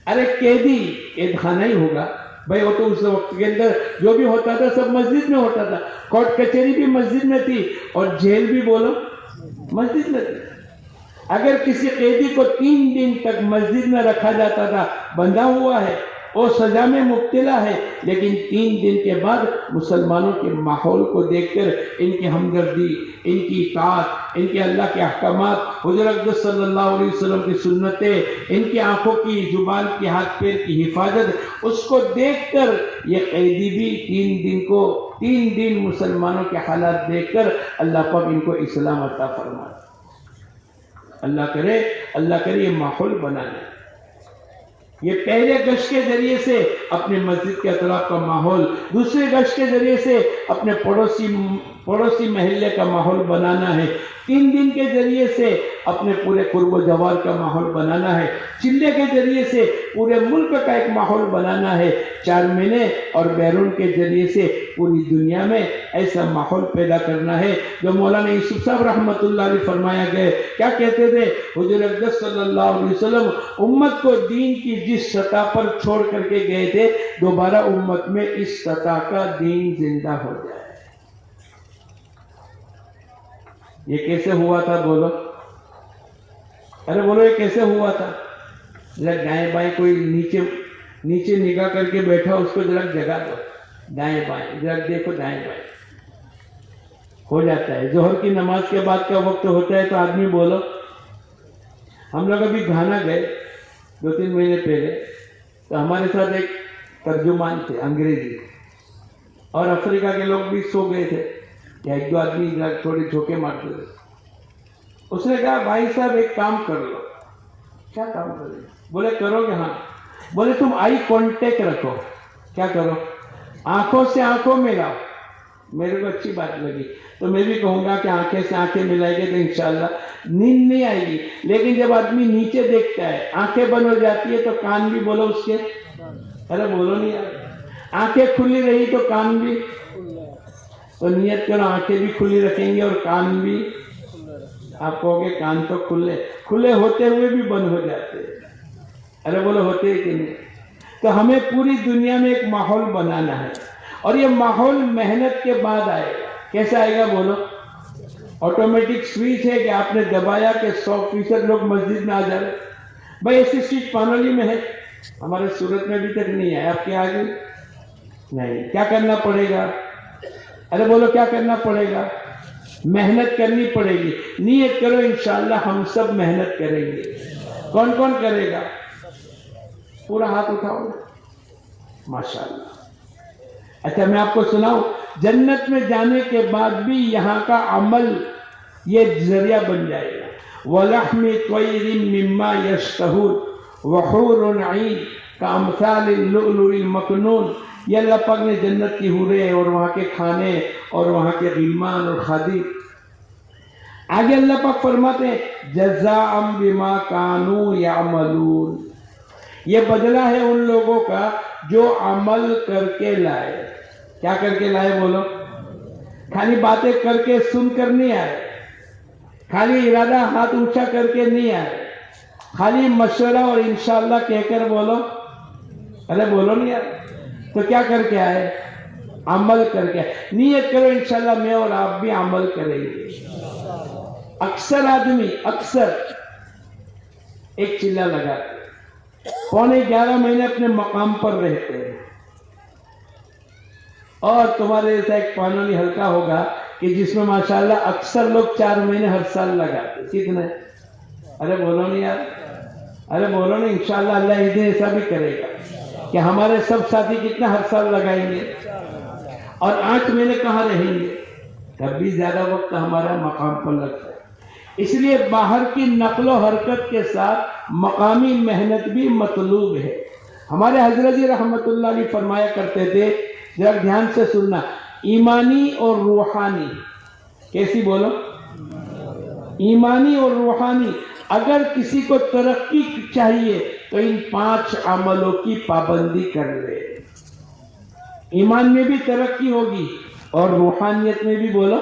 Speaker 1: अरे कैद खाना ही होगा भाई, वो तो उस वक्त के अंदर जो भी होता था सब मस्जिद में होता था। कोर्ट कचहरी भी मस्जिद में थी और जेल भी बोलो मस्जिद में थी। अगर किसी कैदी को 3 दिन तक मस्जिद में रखा जाता था, बंधा हुआ है, वो सजा में मुब्तला है, लेकिन 3 दिन के बाद मुसलमानों के माहौल को देखकर इनकी हमदर्दी, इनकी इताअत, इनके अल्लाह के अहकामात, हुज़ूर अक़दस सल्लल्लाहु अलैहि वसल्लम की सुन्नतें, इनकी आंखों की, जुबान की, हाथ पैर की हिफाजत, उसको देखकर ये कैदी भी 3 दिन मुसलमानों के हालात देखकर अल्लाह पाक इनको इस्लाम अता फरमाए। अल्लाह करे ये माहौल बनाए। ये पहले गश्त के जरिए से अपने मस्जिद के अतराफ का माहौल, दूसरे गश्त के जरिए से अपने पड़ोसी महल्ले का माहौल बनाना है, 3 दिन के जरिए से अपने पूरे कुर्ब जवार का माहौल बनाना है, चिल्ले के जरिए से पूरे मुल्क का एक माहौल बनाना है, 4 महीने और बैरून के जरिए से पूरी दुनिया में ऐसा माहौल पैदा करना है जो मौलाना यूसुफ साहब रहमतुल्लाह अलैह फरमाया गए। क्या कहते थे हुजूर अक़दस सल्लल्लाहु अलैहि वसल्लम, उम्मत को दीन की जिस सतह पर छोड़ करके गए थे, दोबारा उम्मत में इस सतह का दीन जिंदा हो जाए। ये कैसे हुआ था बोलो? अरे बोलो ये कैसे हुआ था? जरा दाएं बाएं कोई नीचे निगाह करके बैठा उसको जरा जगा दो, दाएं बाएं जरा देखो, दाएं बाएं हो जाता है। जोहर की नमाज के बाद का वक्त होता है तो आदमी बोलो। हम लोग अभी घाना गए 2-3 महीने पहले, तो हमारे साथ एक तर्जुमान थे अंग्रेजी, और अफ्रीका के लोग भी सो गए थे या 1-2 आदमी थोड़े झोंके मारते थे। उसने कहा भाई साहब एक काम कर लो। क्या काम करोगे? बोले करोगे? हाँ। बोले तुम आई कांटेक्ट रखो। क्या करो? आंखों से आंखों मिलाओ। मेरे को अच्छी बात लगी, तो मैं भी कहूंगा कि आंखें से आंखें मिलाएंगे तो इंशाल्लाह नींद नहीं आएगी। लेकिन जब आदमी नीचे देखता है, आंखें बंद हो जाती है, तो कान भी बोलो उसके। अरे बोलो नहीं यार, आंखें खुली रही तो कान भी, तो नियत करो आंखें भी खुली रखेंगे और कान भी। आप कहोगे कान तो खुले होते हुए भी बंद हो जाते हैं। अरे बोलो होते हैं कि नहीं? तो हमें पूरी दुनिया में एक माहौल बनाना है, और ये माहौल मेहनत के बाद आएगा। कैसे आएगा बोलो? ऑटोमेटिक स्विच है कि आपने दबाया कि 100% लोग मस्जिद में आ जा रहे। भाई ऐसी स्विच पानोली में है, हमारे सूरत में अभी तक नहीं है। आपके आगे नहीं। क्या करना पड़ेगा? अरे बोलो क्या करना पड़ेगा? मेहनत करनी पड़ेगी। नियत करो इंशाअल्लाह हम सब मेहनत करेंगे। कौन कौन करेगा? पूरा हाथ उठाओ। माशाअल्लाह। अच्छा मैं आपको सुनाऊं, जन्नत में जाने के बाद भी यहाँ का अमल ये जरिया बन जाएगा। वलहमी त्वयरिन मिम्मा यश्तहून वहूरुन ऐन कामसालिल लुअलुइल मकनून। ये अल्लाह पाक ने जन्नत की हूरें और वहाँ के खाने और वहाँ के गिलमान और खादिम। आगे अल्लाह पाक फरमाते हैं जज़ाअम बिमा कानू यामलून। ये बदला है उन लोगों का जो अमल करके लाए। क्या करके लाए बोलो? खाली बातें करके सुनकर नहीं आए, खाली इरादा हाथ ऊंचा करके नहीं आए, खाली मशवरा और इंशाअल्लाह कहकर बोलो। अरे बोलो नहीं यार, तो क्या करके आए? अमल करके। नियत करो इंशाअल्लाह मैं और आप भी अमल करेंगे। अक्सर आदमी एक चिल्ला लगाते, 11.5 महीने अपने मकाम पर रहते हैं, और तुम्हारे जैसा एक पानोली हल्का होगा कि जिसमें माशाल्लाह अक्सर लोग 4 महीने हर साल लगाते। कितने? अरे बोलो नहीं यार, अरे बोलो नहीं। इंशाअल्लाह अल्लाह इस दिन ऐसा भी करेगा कि हमारे सब साथी कितना हर साल लगाएंगे, और 8 महीने कहाँ रहेंगे, तब भी ज्यादा वक्त हमारा मकाम पर लगता है। इसलिए बाहर की नक्लो हरकत के साथ मकामी मेहनत भी मतलूब है। हमारे हजरत जी रहमतुल्लाह अलैह फरमाया करते थे, जरा ध्यान से सुनना, ईमानी और रूहानी। कैसी बोलो? ईमानी और रूहानी। अगर किसी को तरक्की चाहिए तो इन 5 अमलों की पाबंदी कर ले। ईमान में भी तरक्की होगी और रूहानियत में भी बोलो।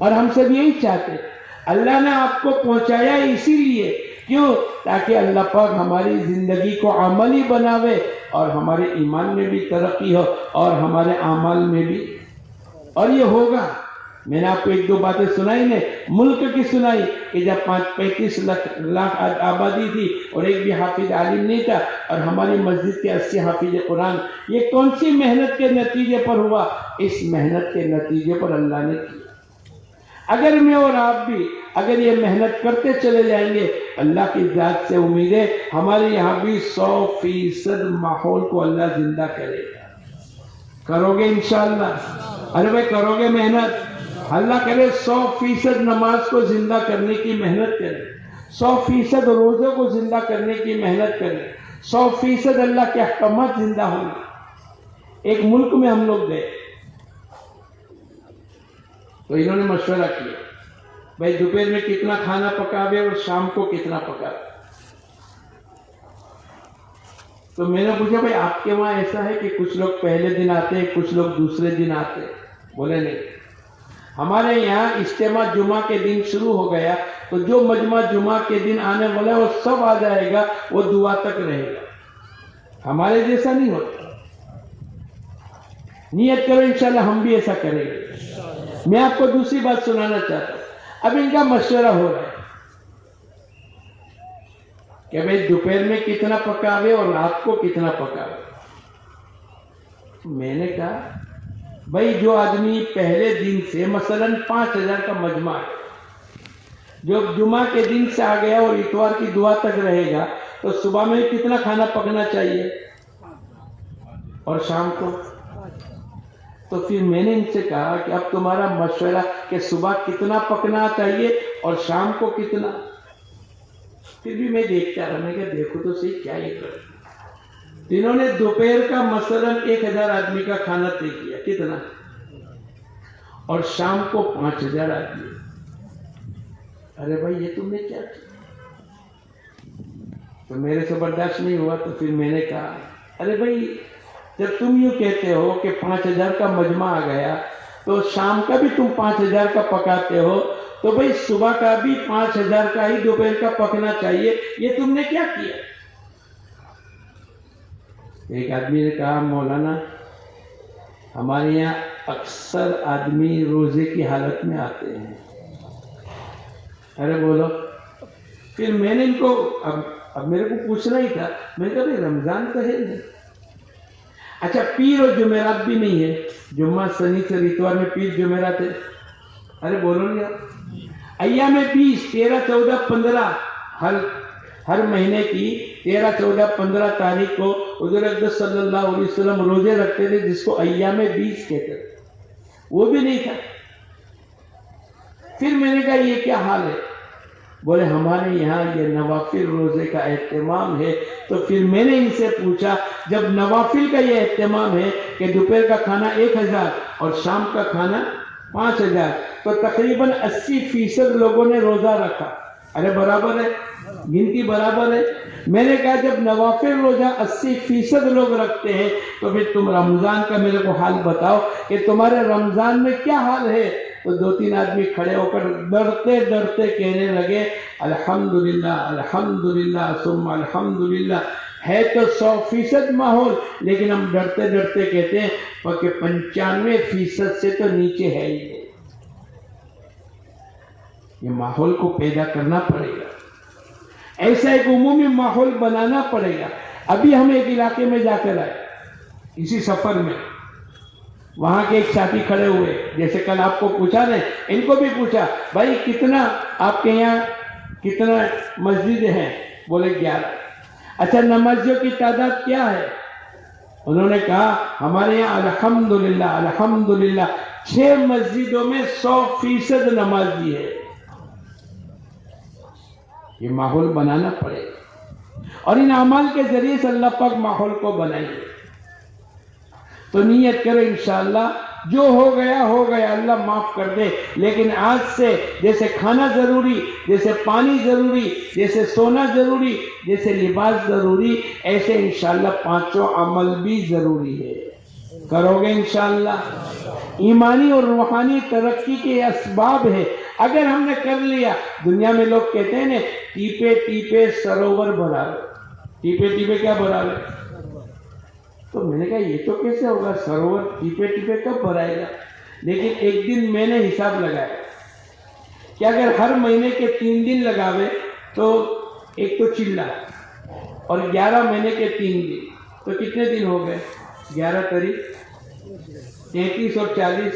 Speaker 1: और हम सब यही चाहते, अल्लाह ने आपको पहुंचाया इसीलिए, क्यों? ताकि अल्लाह पाक हमारी जिंदगी को अमली बनावे और हमारे ईमान में भी तरक्की हो और हमारे अमल में भी। और ये होगा। मैंने आपको 1-2 बातें सुनाई ने, मुल्क की सुनाई कि जब 35 लाख आबादी थी और एक भी हाफिज आलिम नहीं था, और हमारी मस्जिद के 80 हाफिज कुरान। ये कौन सी मेहनत के नतीजे पर हुआ? इस मेहनत के नतीजे पर अल्लाह ने किया। अगर मैं और आप भी अगर ये मेहनत करते चले जाएंगे, अल्लाह की जात से उम्मीद है हमारे यहाँ भी 100% माहौल को अल्लाह जिंदा करेगा। करोगे इंशाअल्लाह? अरे भाई करोगे मेहनत? अल्लाह करे 100% नमाज को जिंदा करने की मेहनत करें, 100% रोज़ों को जिंदा करने की मेहनत करें, 100% अल्लाह के अहकामात जिंदा होंगे। एक मुल्क में हम लोग गए तो इन्होंने मशवरा किया, भाई दोपहर में कितना खाना पकावे और शाम को कितना पकावे। तो मैंने पूछा भाई आपके वहां ऐसा है कि कुछ लोग पहले दिन आते हैं, कुछ लोग दूसरे दिन आते हैं? बोले नहीं, हमारे यहाँ इज्तिमा जुमा के दिन शुरू हो गया तो जो मजमा जुमा के दिन आने वाला है वो सब आ जाएगा, वो दुआ तक रहेगा। हमारे जैसा नहीं होता। नियत करो इंशाल्लाह हम भी ऐसा करेंगे। मैं आपको दूसरी बात सुनाना चाहता हूं। अब इनका मशवरा हो रहा है कि भाई दोपहर में कितना पकावे और रात को कितना पकावे। मैंने कहा भाई जो आदमी पहले दिन से मसलन 5000 का मजमा है, जो जुमा के दिन से आ गया और इतवार की दुआ तक रहेगा, तो सुबह में कितना खाना पकना चाहिए और शाम को? तो फिर मैंने इनसे कहा कि अब तुम्हारा मशवरा कि सुबह कितना पकना चाहिए और शाम को कितना। फिर भी मैं देखता रहा, मैं क्या देखो तो सही क्या ये कर। इन्होंने दोपहर का मसलन 1000 आदमी का खाना तय किया, कितना, और शाम को 5000 आदमी। अरे भाई ये तुमने क्या किया? तो मेरे से बर्दाश्त नहीं हुआ। तो फिर मैंने कहा अरे भाई जब तुम यूं कहते हो कि 5000 का मजमा आ गया तो शाम का भी तुम 5000 का पकाते हो, तो भाई सुबह का भी 5000 का ही दोपहर का पकना चाहिए। ये तुमने क्या किया? एक आदमी ने कहा मौलाना हमारे यहाँ अक्सर आदमी रोजे की हालत में आते हैं। अरे बोलो। फिर मैंने इनको अब मेरे को पूछना ही था। मैंने कहा भाई रमजान तो है नहीं। अच्छा पीर और जुमेरात भी नहीं है, जुम्मा शनि से इतवार में पीर जुमेरात है। अरे बोलो नहीं आप। अय्याम में 20 13 14 15 हर महीने की 13 14 15 तारीख को हुजूर अक़दस सल्लल्लाहु अलैहि वसल्लम रोजे रखते थे, जिसको अय्याम 20 कहते थे। वो भी नहीं था। फिर मैंने कहा ये क्या हाल है? बोले हमारे यहाँ ये नवाफिल रोजे का एहतमाम है। तो फिर मैंने इनसे पूछा जब नवाफिल का ये एहतमाम है कि दोपहर का खाना 1000 और शाम का खाना 5000, तो तकरीबन 80% लोगों ने रोजा रखा। अरे बराबर है, गिनती बराबर है। मैंने कहा जब नवाफिल रोजा 80% लोग रखते हैं तो फिर तुम रमजान का मेरे को हाल बताओ कि तुम्हारे रमजान में क्या हाल है। तो 2-3 आदमी खड़े होकर डरते डरते कहने लगे अल्हम्दुलिल्लाह अल्हम्दुलिल्लाह सुम्मा अल्हम्दुलिल्लाह। है तो 100% माहौल, लेकिन हम डरते डरते कहते हैं कि 95% से तो नीचे है ही नहीं। ये माहौल को पैदा करना पड़ेगा, ऐसा एक उमूमी माहौल बनाना पड़ेगा। अभी हम एक इलाके में जाकर आए इसी सफर में, वहां के एक साथी खड़े हुए, जैसे कल आपको पूछा ने, इनको भी पूछा भाई कितना आपके यहाँ कितना मस्जिद हैं? बोले 11। अच्छा नमाजियों की तादाद क्या है? उन्होंने कहा हमारे यहाँ अल्हम्दुलिल्लाह अल्हम्दुलिल्लाह 6 मस्जिदों में 100% नमाजी है। ये माहौल बनाना पड़ेगा और इन अमाल के जरिए से अल्लाह पाक माहौल को बनाएंगे। तो नियत करो इंशाअल्लाह जो हो गया अल्लाह माफ कर दे। लेकिन आज से जैसे खाना जरूरी, जैसे पानी जरूरी, जैसे सोना जरूरी, जैसे लिबास जरूरी, ऐसे इंशाअल्लाह 5 अमल भी जरूरी है। करोगे इंशाअल्लाह? ईमानी और रूहानी तरक्की के असबाब है। अगर हमने कर लिया, दुनिया में लोग कहते हैं ना टीपे टीपे सरोवर भरा। टीपे टीपे क्या भरा है? तो मैंने कहा ये तो कैसे होगा, सरोवर टीपे टीपे कब भराएगा? लेकिन एक दिन मैंने हिसाब लगाया कि अगर हर महीने के 3 दिन लगावे तो एक तो चिल्ला, और 11 महीने के 3 दिन तो कितने दिन हो गए? 11 तारीख 33 और 40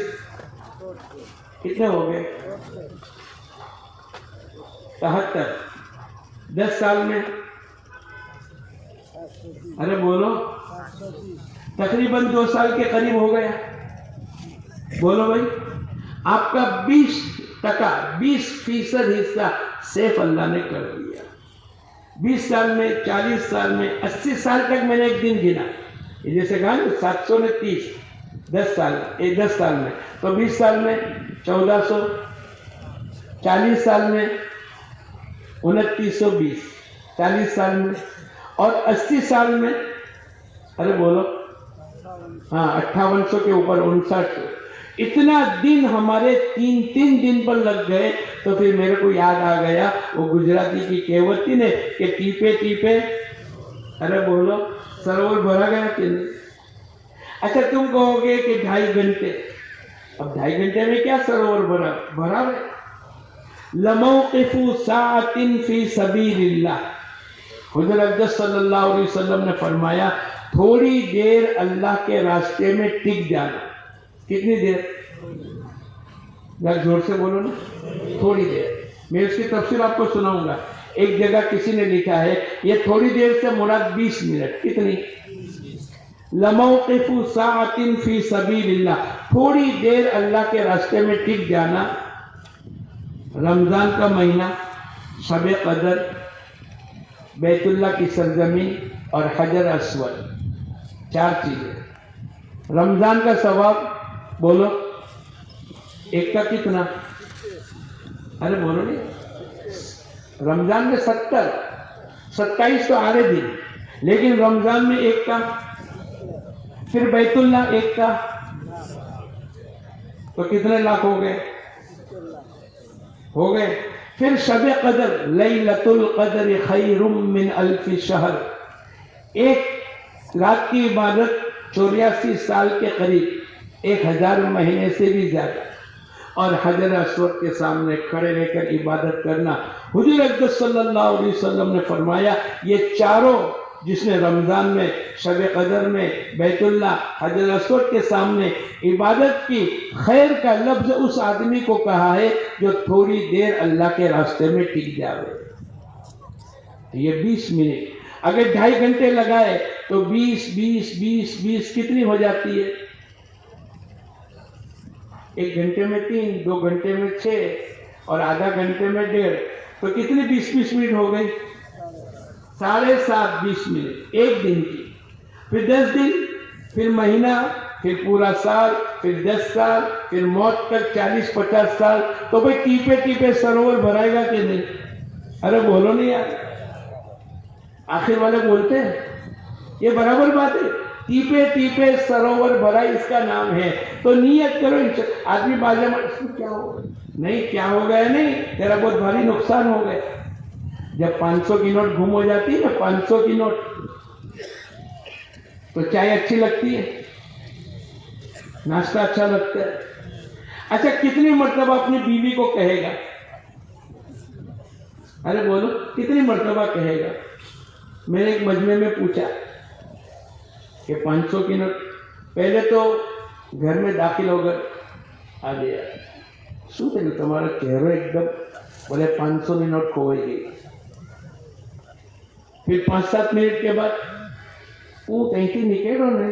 Speaker 1: कितने हो गए? 73। 10 साल में, अरे बोलो, तकरीबन 2 साल के करीब हो गया। बोलो भाई, आपका 20% हिस्सा सेफ अल्लाह ने कर दिया। 20 साल में, 40 साल में, 80 साल तक मैंने एक दिन गिना, जैसे कहा ना 730 10 साल में, तो 20 साल में 1400, 40 साल में 2920, 40 साल में, और 80 साल में, अरे बोलो, हाँ 5800 के ऊपर 5900। इतना दिन हमारे 3 दिन पर लग गए। तो फिर मेरे को याद आ गया वो गुजराती की कहावत थी ने कि टीपे टीपे, अरे बोलो, सरोवर भरा गया कि नहीं। अच्छा तुम कहोगे कि 2.5 घंटे, अब 2.5 घंटे में क्या सरोवर भरा है। लमौक़िफ़ु साअतिन फी सबीलिल्लाह, हुज़ूर अक़दस सल्लल्लाहु अलैहि वसल्लम ने फरमाया थोड़ी देर अल्लाह के रास्ते में टिक जाना। कितनी देर? जोर से बोलो ना, थोड़ी देर। मैं इसकी तफसीर आपको सुनाऊंगा। एक जगह किसी ने लिखा है ये थोड़ी देर से मुराद 20 मिनट। कितनी? लमौक़िफ़ु साअतिन फी सबीलिल्लाह, थोड़ी देर अल्लाह के रास्ते में टिक जाना। रमजान का महीना, शब कदर, बैतुल्लाह की सरजमीन और हजर अस्वद, 4 चीजें। रमजान का सवाब बोलो, एक का कितना? अरे बोलो नहीं, रमजान में 70, 27 तो आरे दिन, लेकिन रमजान में एक का, फिर बैतुल्लाह एक का, तो कितने लाख हो गए? फिर शब कदर, लैलतुल कदर खैरुम मिन अल्फि शहर, एक रात की इबादत 84 साल के करीब, 1000 महीने से भी ज्यादा। और हजर अस्वद के सामने खड़े रहकर इबादत करना, हुजूर अक़दस सल्लल्लाहु अलैहि वसल्लम ने फरमाया ये चारों, जिसने रमजान में, शब कदर में, बैतुल्लाह, हजर अस्वद के सामने इबादत की, खैर का लफ्ज उस आदमी को कहा है जो थोड़ी देर अल्लाह के रास्ते में टिक जावे। ये 20 मिनट, अगर 2.5 घंटे लगाए तो 20 कितनी हो जाती है? 1 घंटे में 3, 2 घंटे में 6 और आधा घंटे में 1.5, तो कितनी 20 मिनट हो गई? 7.5 20 मिनट एक दिन की। फिर 10 दिन, फिर महीना, फिर पूरा साल, फिर 10 साल, फिर मौत तक 40-50 साल। तो भाई टीपे टीपे सरोवर भराएगा कि नहीं? अरे बोलो नहीं यार, आखिर वाले बोलते हैं ये बराबर बात है। टीपे टीपे सरोवर भरा इसका नाम है। तो नियत करो। आदमी बाजा में क्या हो गया? नहीं, क्या हो गया नहीं, तेरा बहुत भारी नुकसान हो गया। जब 500 की नोट गुम हो जाती है ना, 500 की नोट, तो चाय अच्छी लगती है, नाश्ता अच्छा लगता है। अच्छा कितनी मर्तबा अपनी बीवी को कहेगा? अरे बोलो, कितनी मर्तबा कहेगा? मैंने एक मजमे में पूछा कि 500 की नोट, पहले तो घर में दाखिल होकर आ गया, શું થયું તમારો ચહેરો એકદમ, बोले 500 की नोट खोई गई। फिर 5-7 मिनट के बाद वो कहीं निकलो ने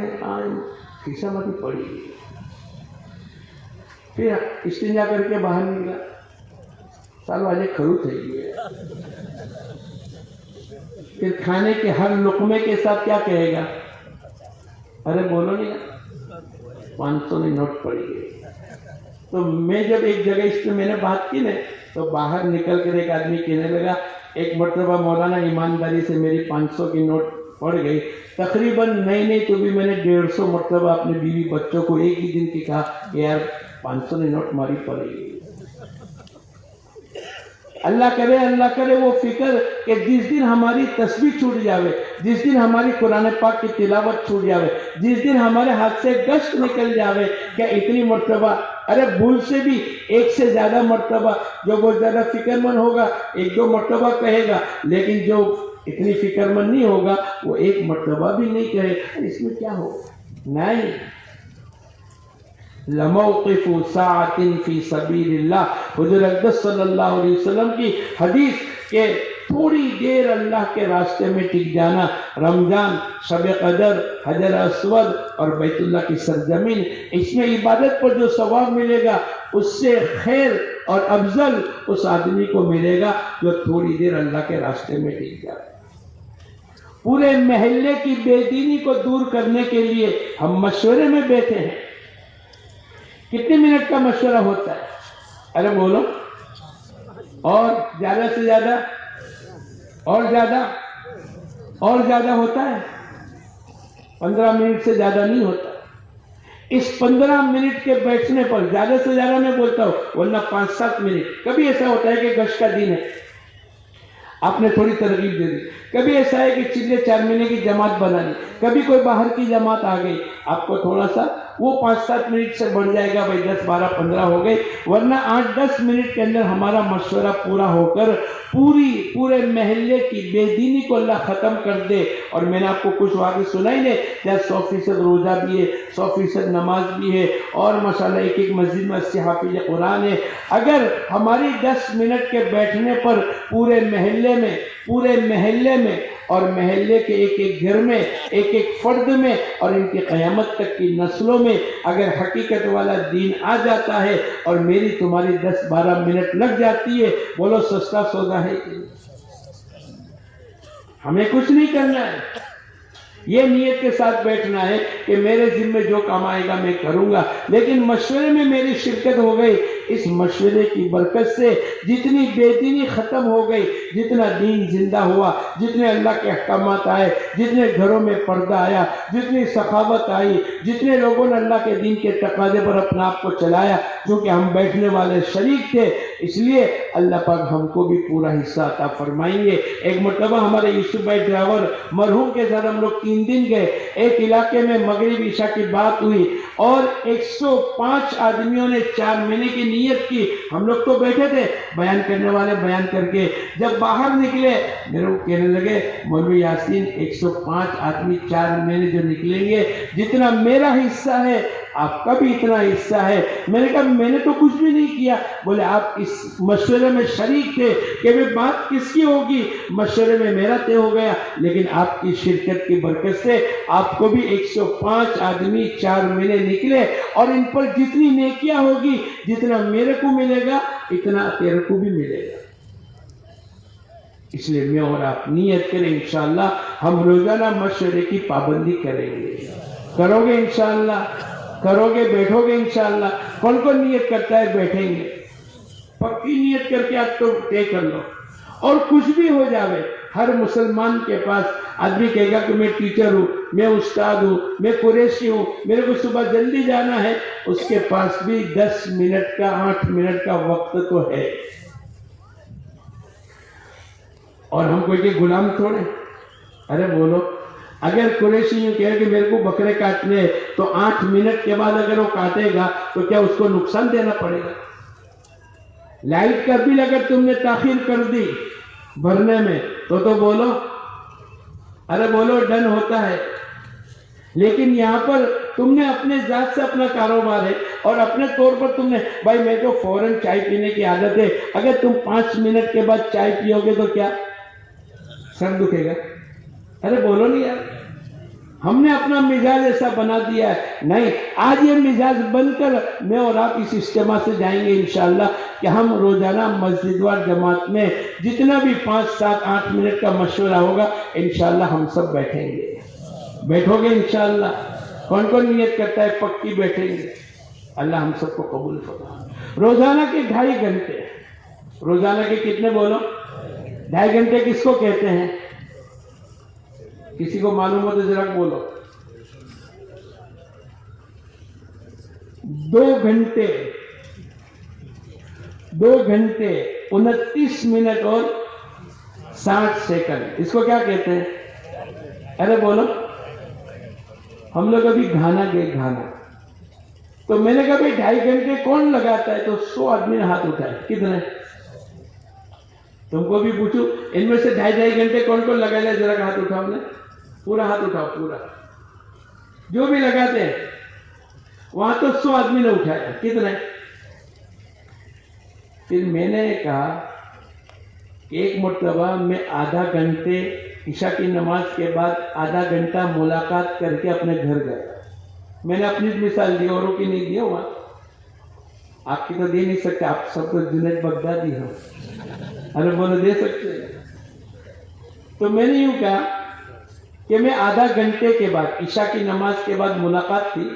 Speaker 1: खिस्सा में पड़ी गई। फिर इस्तिंजा करके बाहर निकला, सालो आज खरू थी गया। फिर खाने के हर लुकमे के साथ क्या कहेगा? अरे बोलो नहीं, 500 की नोट पड़ी गई। तो मैं जब एक जगह इस पे मैंने बात की ना, तो बाहर निकल कर एक आदमी कहने लगा, एक मरतबा मौलाना ईमानदारी से मेरी 500 की नोट पड़ गई। तकरीबन नहीं तो भी मैंने 150 मरतबा अपने बीवी बच्चों को एक ही दिन की कहा कि यार 500 की नोट मारी पड़ेगी। अल्लाह करे वो फिक्र कि जिस दिन हमारी तस्बीह छूट जावे, जिस दिन हमारी कुरान पाक की तिलावत छूट जावे, जिस दिन हमारे हाथ से गश्त निकल जावे, क्या इतनी मरतबा, अरे भूल से भी 1 से ज्यादा मरतबा, जो बहुत ज्यादा फिक्रमंद होगा 1-2 मरतबा कहेगा, लेकिन जो इतनी फिक्रमंद नहीं होगा वो 1 मरतबा भी नहीं कहे। इसमें क्या होगा? नहीं। लमौक़िफ़ु साअतिन फी सबीलिल्लाह, हुज़ूर अक़दस सल्लल्लाहु अलैहि वसल्लम की हदीस के थोड़ी देर अल्लाह के रास्ते में टिक जाना। रमजान, शब कदर, हजर अस्वद और बैतुल्लाह की सरजमीन, इसमें इबादत पर जो सवाब मिलेगा उससे खैर और अफजल उस आदमी को मिलेगा जो थोड़ी देर अल्लाह के रास्ते में टिक जाए। पूरे महल्ले की बेदीनी को दूर करने के लिए हम मशवरे में बैठे हैं। कितने मिनट का मशवरा होता है? अरे बोलो, اور زیادہ سے زیادہ اور زیادہ ہوتا ہے 15 منٹ سے زیادہ نہیں ہوتا. اس 15 منٹ کے بیٹھنے پر زیادہ سے زیادہ میں بولتا ہوں ورنہ 5-7 منٹ. کبھی ایسا ہوتا ہے کہ گشت کا دن ہے, آپ نے تھوڑی ترغیب دے دی. کبھی ایسا ہے کہ چلے 4 مہینے کی جماعت بنا لی, کبھی کوئی باہر کی جماعت آ گئی, آپ کو تھوڑا سا وہ 5-7 منٹ سے بڑھ جائے گا, بھائی 10-12-15 ہو گئی. ورنہ 8-10 منٹ کے اندر ہمارا مشورہ پورا ہو کر پورے محلے کی بے دینی کو اللہ ختم کر دے. اور میں نے آپ کو کچھ واقعی سنائی نے, جہاں 100% روزہ بھی ہے, 100% نماز بھی ہے, اور ماشاءاللہ ایک مسجد میں 80 حافظ قرآن ہے. اگر ہماری 10 منٹ کے بیٹھنے پر پورے محلے میں اور محلے کے ایک گھر میں ایک فرد میں اور ان کی قیامت تک کی نسلوں میں اگر حقیقت والا دین آ جاتا ہے اور میری تمہاری 10-12 منٹ لگ جاتی ہے, بولو سستا سودا ہے. ہمیں کچھ نہیں کرنا ہے, یہ نیت کے ساتھ بیٹھنا ہے کہ میرے ذمہ جو کام آئے گا میں کروں گا. لیکن مشورے میں میری شرکت ہو گئی, اس مشورے کی برکت سے جتنی بے دینی ختم ہو گئی, جتنا دین زندہ ہوا, جتنے اللہ کے احکامات آئے, جتنے گھروں میں پردہ آیا, جتنی سخاوت آئی, جتنے لوگوں نے اللہ کے دین کے تقاضے پر اپنا آپ کو چلایا, کیونکہ ہم بیٹھنے والے شریک تھے, اس لیے اللہ پاک ہم کو بھی پورا حصہ عطا فرمائیں گے. ایک مرتبہ ہمارے یوسف بھائی ڈرائیور مرحوم کے ساتھ ہم لوگ 3 دن گئے. ایک علاقے میں مغرب عشاء کی بات ہوئی اور 105 آدمیوں نے 4 مہینے کی نیت کی. ہم لوگ تو بیٹھے تھے, بیان کرنے والے بیان کر کے جب باہر نکلے میرے کو کہنے لگے مولوی یاسین 105 آدمی 4 مہینے جو نکلیں گے, جتنا میرا حصہ ہے آپ کا بھی اتنا حصہ ہے. میں نے کہا میں نے تو کچھ بھی نہیں کیا. بولے آپ اس مشورے میں شریک تھے کہ میں بات کس کی ہوگی, مشورے میں میرا طے ہو گیا, لیکن آپ کی شرکت کی برکت سے آپ کو بھی 105 آدمی 4 مہینے نکلے, اور ان پر جتنی نیکیاں ہوگی, جتنا میرے کو ملے گا اتنا تیرے کو بھی ملے گا. اس لیے میں اور آپ نیت کریں, انشاءاللہ ہم روزانہ مشورے کی پابندی کریں گے. کرو گے انشاءاللہ, کرو گے, بیٹھو گے انشاءاللہ. کون کون نیت کرتا ہے بیٹھیں گے, پکی نیت کر کے آپ تو طے کر لو. اور کچھ بھی ہو جاوے, ہر مسلمان کے پاس آدمی کہے گا کہ میں ٹیچر ہوں, میں استاد ہوں, میں قریشی ہوں, میرے کو صبح جلدی جانا ہے, اس کے پاس بھی 10 منٹ کا 8 منٹ کا وقت تو ہے. اور ہم کوئی کہ غلام تھوڑے. ارے بولو, اگر قریشی یوں کہے کہ میرے کو بکرے کاٹنے ہیں تو 8 منٹ کے بعد اگر وہ کاٹے گا تو کیا اس کو نقصان دینا پڑے گا؟ لائٹ کا بل اگر تم نے تاخیر کر دی بھرنے میں تو بولو, ارے بولو ڈن ہوتا ہے. لیکن یہاں پر تم نے اپنے ذات سے اپنا کاروبار ہے اور اپنے طور پر تم نے, بھائی میں تو فوراً چائے پینے کی عادت ہے, اگر تم 5 منٹ کے بعد چائے پیو گے تو کیا سر دکھے گا؟ ارے بولو نہیں یار. ہم نے اپنا مزاج ایسا بنا دیا ہے. نہیں, آج یہ مزاج بن کر میں اور آپ اس اجتماع سے جائیں گے انشاءاللہ کہ ہم روزانہ مسجد وار جماعت میں جتنا بھی 5, 7, 8 منٹ کا مشورہ ہوگا انشاءاللہ ہم سب بیٹھیں گے. بیٹھو گے انشاءاللہ؟ کون کون نیت کرتا ہے پکی بیٹھیں گے؟ اللہ ہم سب کو قبول فرمائے. روزانہ کے 2.5 گھنٹے, روزانہ کے کتنے بولو؟ 2.5 گھنٹے کس کو کہتے ہیں؟ کسی کو معلوم ہو تو ذرا بولو. 2 گھنٹے 29 منٹ اور 60 سیکنڈ, اس کو کیا کہتے ہیں؟ ارے بولو. ہم لوگ ابھی گھانا گئے, گھانا, تو میں نے کہا بھائی 2.5 گھنٹے کون لگاتا ہے, تو 100 آدمی نے ہاتھ اٹھائے. کتنے؟ تم کو بھی پوچھو, ان میں سے 2.5 گھنٹے کون کون لگا لے, ذرا ہاتھ اٹھاؤ. نے پورا ہاتھ اٹھاؤ, پورا جو بھی لگاتے ہیں. وہاں تو 100 آدمی نے اٹھایا. کتنے؟ پھر میں نے کہا کہ ایک مرتبہ میں آدھا گھنٹے عشاء کی نماز کے بعد آدھا گھنٹہ ملاقات کر کے اپنے گھر گیا. میں نے اپنی مثال دی, اوروں کی نہیں دی. وہاں آپ کی تو دے نہیں سکتے, آپ سب تو جنید بغدادی ہو. ارے بولو دے سکتے ہیں. تو میں نے یوں کہا کہ میں آدھا گھنٹے کے بعد عشاء کی نماز کے بعد ملاقات تھی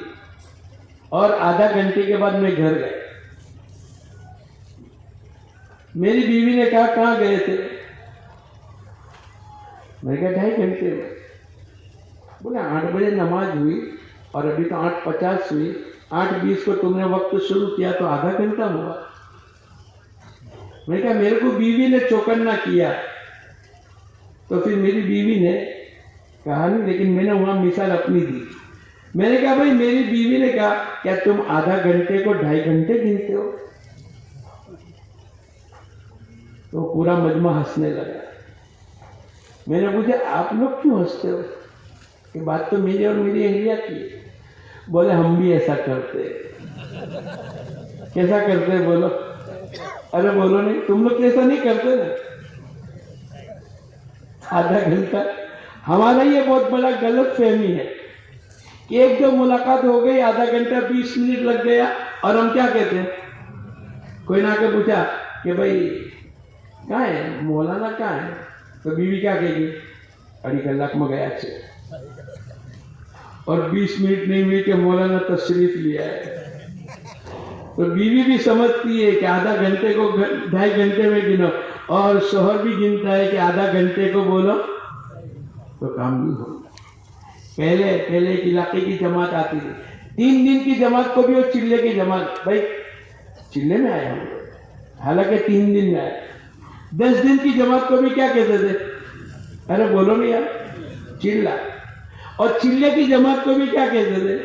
Speaker 1: اور آدھا گھنٹے کے بعد میں گھر گیا. मेरी बीवी ने कहा कहाँ गए थे? मैंने कहा 2.5 घंटे में। बोले 8 बजे नमाज हुई और अभी तो 8:50 हुई, 8:20 को तुमने वक्त शुरू किया तो आधा घंटा हुआ। मैंने कहा मेरे को बीवी ने चौकन्ना किया। तो फिर मेरी बीवी ने कहा नहीं, लेकिन मैंने वहां मिसाल अपनी दी। मैंने कहा भाई मेरी बीवी ने कहा क्या तुम आधा घंटे को 2.5 घंटे गिनते हो? तो पूरा मजमा हंसने लगा। मैंने पूछा आप लोग क्यों हंसते हो? कि बात तो मेरी और मेरी अहलिया की। बोले हम भी ऐसा करते। कैसा करते बोलो? अरे बोलो नहीं, तुम लोग ऐसा नहीं करते ना। आधा घंटा हमारा ये बहुत बड़ा गलत फहमी है कि एक दो मुलाकात हो गई, आधा घंटा 20 मिनट लग गया और हम क्या कहते हैं? कोई ना के पूछा कि भाई कहाँ है मौलाना, कहाँ है? तो बीवी क्या कहेगी? 2.5 कलाक में गया छे। और 20 मिनट नहीं हुई कि मौलाना तशरीफ लिया है। तो बीवी भी समझती है कि आधा घंटे को 2.5 घंटे में गिनो, और शोहर भी गिनता है कि आधा घंटे को बोलो तो काम नहीं हो। पहले एक इलाके की जमात आती थी, 3 दिन की जमात को भी वो चिल्ले की जमात, भाई चिल्ले में आए हम, हालांकि 3 दिन में आए। 10 दिन की जमात को भी क्या कहते थे? अरे बोलो नहीं यार, चिल्ला। और चिल्ले की जमात को भी क्या कहते थे?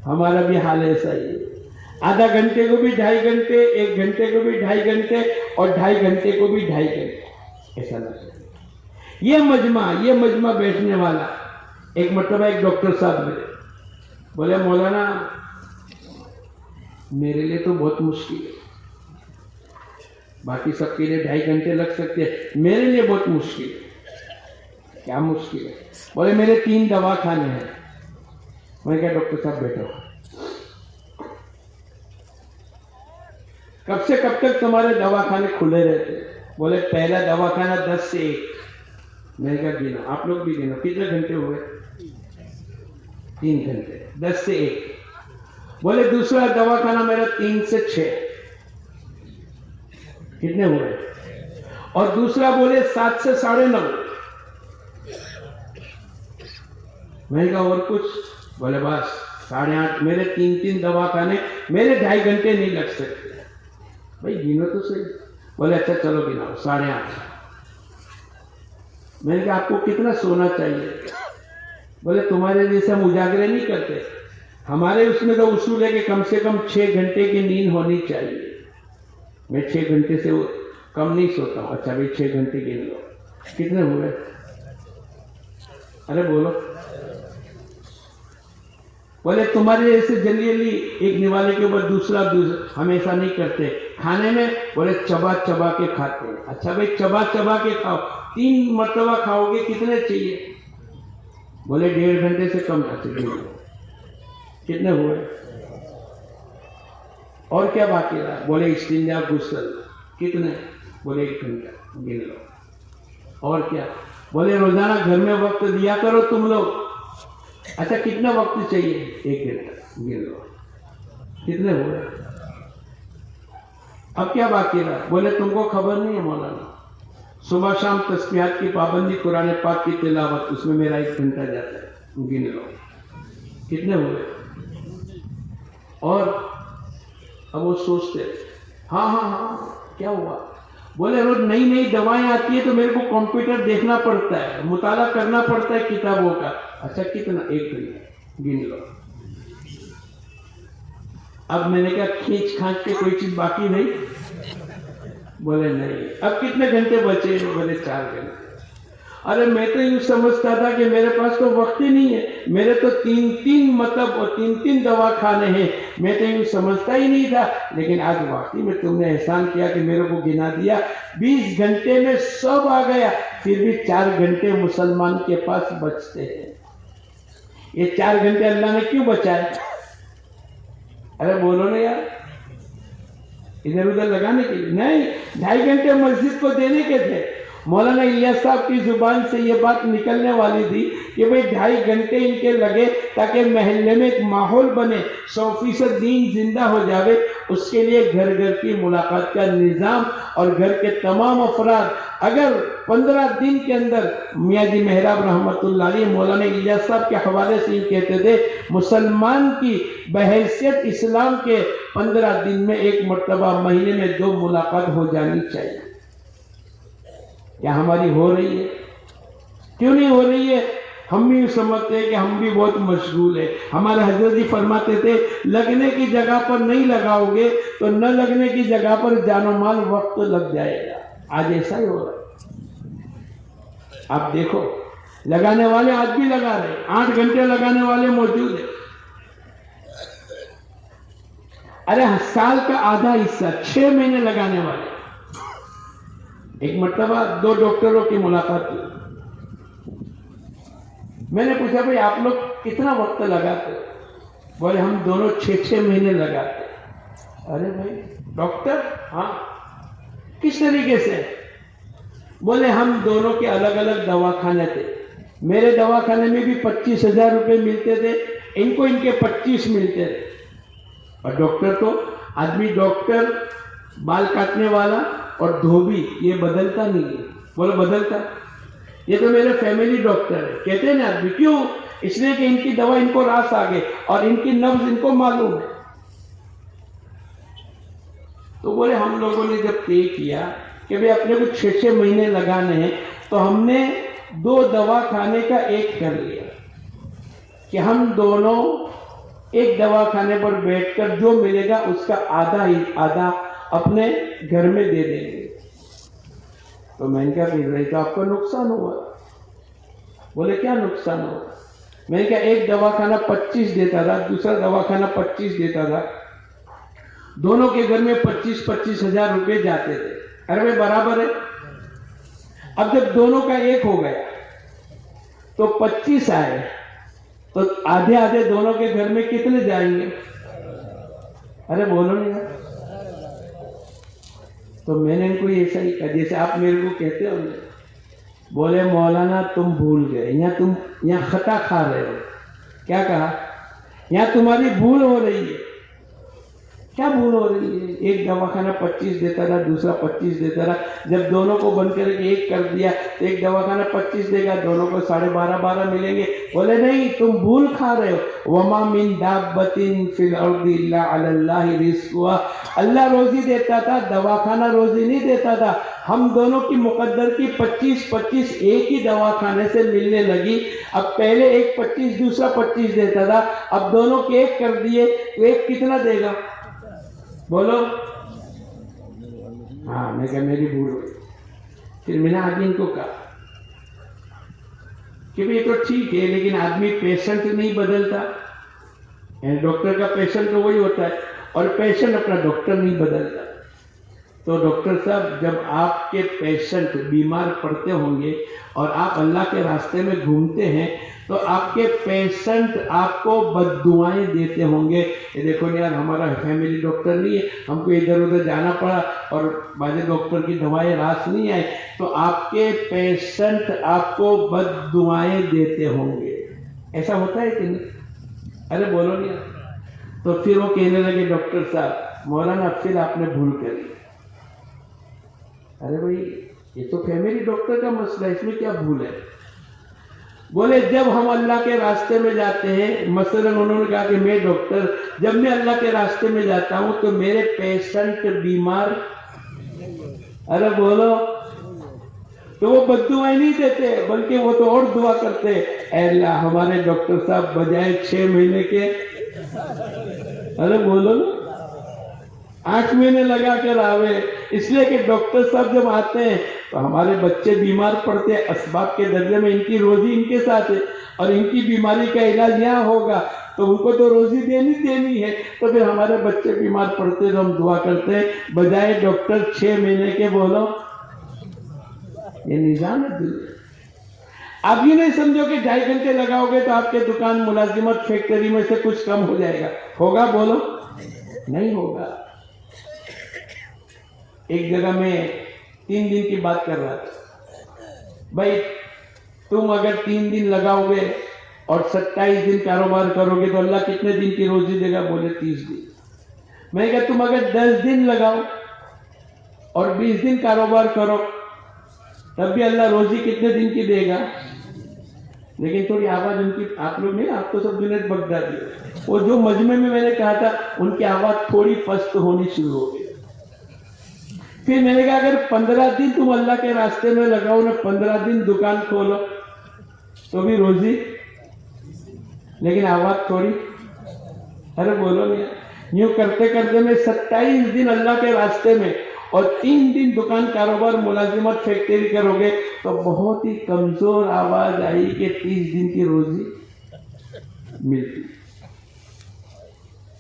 Speaker 1: हमारा भी हाल ऐसा ही है। आधा घंटे को भी 2.5 घंटे, 1 घंटे को भी 2.5 घंटे, और 2.5 घंटे को भी 2.5 घंटे, ऐसा लगता है। ये मजमा बैठने वाला। एक मरतबा एक डॉक्टर साहब मिले, बोले मौलाना मेरे लिए तो बहुत मुश्किल है, बाकी सबके लिए 2.5 घंटे लग सकते हैं, मेरे लिए बहुत मुश्किल है। क्या मुश्किल है? बोले मेरे 3 दवाखाने हैं। मैंने कहा डॉक्टर साहब बैठो, कब से कब तक तुम्हारे दवाखाने खुले रहते? बोले पहला दवाखाना 10 से 1। मैंने कहा गिनो, आप लोग भी गिनो, कितने घंटे हुए? 3 घंटे, 10 से 1। बोले दूसरा दवाखाना मेरा 3 से 6, कितने हुए? और दूसरा बोले 7 से 9:30। मैंने कहा और कुछ? बोले बस 8:30। मेरे 3 दवाखाने, मेरे 2.5 घंटे नहीं लग सकते। भाई गिनो तो सही। बोले अच्छा चलो गिनाओ, 8:30। मैंने कहा आपको कितना सोना चाहिए? बोले तुम्हारे जैसे हम उजागरे नहीं करते, हमारे उसमें तो उसूल है कि कम से कम 6 घंटे की नींद होनी चाहिए। मैं 6 घंटे से कम नहीं सोता हूँ। अच्छा भाई 6 घंटे गिन लो, कितने हुए? अरे बोलो। बोले तुम्हारे जैसे जल्दी एक निवाले के ऊपर दूसरा हम ऐसा नहीं करते। खाने में बोले चबा चबा के खाते हैं। अच्छा भाई चबा चबा के खाओ, 3 मरतबा खाओगे, कितने चाहिए? बोले 1.5 घंटे से कम ना चाहिए। कितने हुए? और क्या बाकी रहा? बोले इस्तिंजा गुस्ल, कितने? बोले 1 घंटा, गिन लो। और क्या? बोले रोजाना घर में वक्त दिया करो तुम लोग। अच्छा कितना वक्त चाहिए? 1 घंटा, गिन लो। कितने हुए? अब क्या बाकी रहा? बोले तुमको खबर नहीं है मौलाना, सुबह शाम तस्बीहात की पाबंदी, कुरान पाक की तिलावत, उसमें मेरा 1 घंटा जाता है। गिन लो कितने हुए? और अब वो सोचते हाँ क्या हुआ? बोले रोज नई दवाएं आती है तो मेरे को कंप्यूटर देखना पड़ता है, मुताला करना पड़ता है किताबों का। अच्छा कितना? 1 घंटा, गिन लो। अब मैंने कहा खींच खांच के कोई चीज बाकी नहीं? बोले नहीं। अब कितने घंटे बचे? बोले 4 घंटे। अरे मैं तो यूं समझता था कि मेरे पास तो वक्त ही नहीं है, मेरे तो 3 मतलब और 3 दवाखाने हैं, मैं तो यूं समझता ही नहीं था। लेकिन आज वाकई में तुमने एहसान किया कि मेरे को गिना दिया। 20 घंटे में सब आ गया, फिर भी 4 घंटे मुसलमान के पास बचते हैं। ये 4 घंटे अल्लाह ने क्यों बचाए? अरे बोलो ना यार, इधर उधर लगाने के लिए नहीं, 2.5 घंटे मस्जिद को देने के थे, मौलाना इलियास साहब की जुबान से ये बात निकलने वाली थी कि भाई 2.5 घंटे इनके लगे ताकि महल्ले में एक माहौल बने, 100% दीन जिंदा हो जावे। उसके लिए घर घर की मुलाकात का निज़ाम और घर के तमाम अफराद अगर 15 दिन के अंदर, मियाँ जी मेहराब रहमतुल्लाह अलैह मौलाना इलियास साहब के हवाले से कहते थे, मुसलमान की बहैसियत इस्लाम के 15 दिन में एक मर्तबा, महीने में 2 मुलाकात हो जानी चाहिए। क्या हमारी हो रही है? क्यों नहीं हो रही है? हम भी समझते हैं कि हम भी बहुत मशगूल है। हमारे हजरत जी फरमाते थे, लगने की जगह पर नहीं लगाओगे तो न लगने की जगह पर जानो माल वक्त लग जाएगा। आज ऐसा ही हो रहा है। आप देखो, लगाने वाले आज भी लगा रहे, 8 घंटे लगाने वाले मौजूद है। अरे साल का आधा हिस्सा 6 महीने लगाने वाले। एक मर्तबा 2 डॉक्टरों की मुलाकात हुई। मैंने पूछा, भाई आप लोग कितना वक्त लगाते? बोले हम दोनों 6-6 महीने लगाते। अरे भाई डॉक्टर? हाँ। किस तरीके से? बोले हम दोनों के अलग अलग दवाखाने थे। मेरे दवाखाने में भी 25,000 रुपये मिलते थे, इनको इनके 25 मिलते थे। और डॉक्टर तो आदमी, डॉक्टर बाल काटने वाला और धोबी, ये बदलता नहीं है। बोलो बदलता? ये तो मेरे फैमिली डॉक्टर है। कहते हैं ना आदमी, क्यों? इसलिए कि इनकी दवा इनको रास आ गई और इनकी नब्ज इनको मालूम है। तो बोले हम लोगों ने जब तय किया कि भाई अपने को 6-6 महीने लगाने हैं, तो हमने 2 दवाखाने का एक कर लिया कि हम दोनों एक दवाखाने पर बैठकर जो मिलेगा उसका आधा अपने घर में दे देंगे। तो मैंने कहा भाई तो आपको नुकसान हुआ। बोले क्या नुकसान हुआ? मैंने कहा एक दवाखाना 25 देता था, दूसरा दवाखाना 25 देता था, दोनों के घर में 25-25 हजार रुपये जाते थे। अरे भाई बराबर है। अब जब दोनों का एक हो गया तो 25 आए, तो आधे आधे दोनों के घर में कितने जाएंगे? अरे बोलो नहीं यार। तो मैंने इनको ऐसा ही कहा जैसे आप मेरे को कहते हो। बोले मौलाना तुम भूल गए, तुम यहाँ खता खा रहे हो। क्या कहा? यहाँ तुम्हारी भूल हो रही है। क्या भूल हो रही है? एक दवाखाना 25 देता था, दूसरा 25 देता था। जब दोनों को बनकर एक कर दिया तो एक दवाखाना 25 देगा, दोनों को 12.5 मिलेंगे। बोले नहीं, तुम भूल खा रहे हो। वमा मिन दाब्बतिन फिल अर्दि इल्ला अलल्लाहि रिज़्क़ुहा। अल्लाह रोजी देता था, दवाखाना रोजी नहीं देता था। हम दोनों की मुकद्दर की 25-25 एक ही दवाखाने से मिलने लगी। अब पहले एक 25 दूसरा 25 देता था, अब दोनों के एक कर दिए तो एक कितना देगा? बोलो। हाँ, मैं कहा मेरी भूल हुई। फिर मैंने आदमी को कहा कि भाई तो ठीक है, लेकिन आदमी पेशेंट नहीं बदलता। डॉक्टर का पेशेंट तो वही होता है और पेशेंट अपना डॉक्टर नहीं बदलता। तो डॉक्टर साहब, जब आपके पेशेंट बीमार पड़ते होंगे और आप अल्लाह के रास्ते में घूमते हैं तो आपके पेशेंट आपको बद्दुआएं देते होंगे। ये देखो यार, हमारा फैमिली डॉक्टर नहीं है, हमको इधर उधर जाना पड़ा और बाजे डॉक्टर की दवाएं रास नहीं आई, तो आपके पेशेंट आपको बद्दुआएं देते होंगे। ऐसा होता है कि नहीं? अरे बोलो नहीं यार। तो फिर वो कहने लगे, डॉक्टर साहब मौलाना फिर आपने भूल करी। अरे भाई ये तो फैमिली डॉक्टर का मसला है, इसमें क्या भूल है? बोले जब हम अल्लाह के रास्ते में जाते हैं, मसलन उन्होंने कहा कि मैं डॉक्टर, जब मैं अल्लाह के रास्ते में जाता हूं तो मेरे पेशेंट बीमार, अरे बोलो, तो वो बद्दुआएं नहीं देते, बल्कि वो तो और दुआ करते, ऐ अल्लाह हमारे डॉक्टर साहब बजाय 6 महीने के, अरे बोलो ना, 8 महीने लगा कर आवे। इसलिए कि डॉक्टर साहब जब आते हैं तो हमारे बच्चे बीमार पड़ते हैं, असबाब के दर्जे में इनकी रोजी इनके साथ है और इनकी बीमारी का इलाज यहाँ होगा, तो उनको तो रोजी देनी है। तो फिर हमारे बच्चे बीमार पड़ते तो हम दुआ करते हैं, बजाय डॉक्टर 6 महीने के। बोलो, ये निजाम है दुनिया। आप ये नहीं समझो कि 2.5 घंटे लगाओगे तो आपके दुकान, मुलाजिमत, फैक्ट्री में से कुछ कम हो जाएगा। होगा? बोलो, नहीं होगा। एक जगह में 3 दिन की बात कर रहा था। भाई तुम अगर 3 दिन लगाओगे और 27 दिन कारोबार करोगे तो अल्लाह कितने दिन की रोजी देगा? बोले 30 दिन। मैं कहा तुम अगर 10 दिन लगाओ और 20 दिन कारोबार करो तब भी अल्लाह रोजी कितने दिन की देगा? लेकिन थोड़ी आवाज उनकी, आप लोग नहीं, आप तो सब जुनैद बगदादी, वो जो मजमे में मैंने कहा था उनकी आवाज थोड़ी पस्त होनी शुरू हो गई। फिर मैंने कहा अगर 15 दिन तुम अल्लाह के रास्ते में लगाओ ना, 15 दिन दुकान खोलो तो भी रोजी, लेकिन आवाज थोड़ी, अरे बोलो नहीं। यूं करते करते मैं 27 दिन अल्लाह के रास्ते में और 3 दिन दुकान कारोबार मुलाजिमत फैक्ट्री करोगे तो बहुत ही कमजोर आवाज आई कि 30 दिन की रोजी मिलती।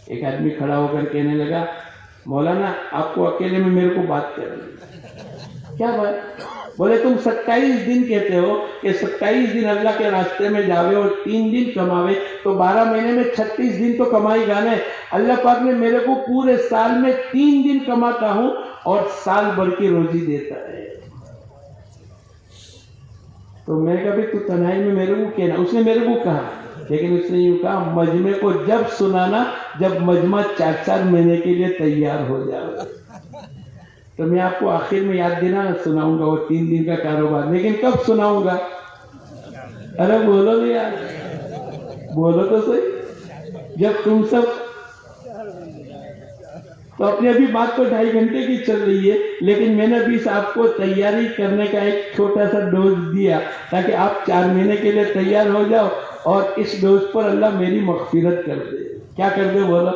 Speaker 1: एक आदमी खड़ा होकर कहने लगा, मौलाना आपको अकेले में मेरे को बात करनी। क्या बात? बोले तुम 27 दिन कहते हो कि 27 दिन अल्लाह के रास्ते में जावे और 3 दिन कमावे तो 12 महीने में 36 दिन तो कमाएगा ना। अल्लाह पाक ने मेरे को पूरे साल में 3 दिन कमाता हूं और साल भर की रोजी देता है। तो मैं कहा तू तन्हाई में मेरे को कहना, उसने मेरे को कहा, लेकिन उसने यूं कहा मजमे को जब सुनाना जब मजमा 4-4 महीने के लिए तैयार हो जाए। तो मैं आपको आखिर में याद दिलाना सुनाऊंगा वो 3 दिन का कारोबार, लेकिन कब सुनाऊंगा? अरे बोलो नहीं यार, बोलो तो सही। जब तुम सब तो अपनी अभी बात तो 2.5 घंटे की चल रही है, लेकिन मैंने अभी आपको तैयारी करने का एक छोटा सा डोज दिया ताकि आप 4 महीने के लिए तैयार हो जाओ और इस डोज पर अल्लाह मेरी मग़फ़िरत कर दे। क्या कर दे बोलो?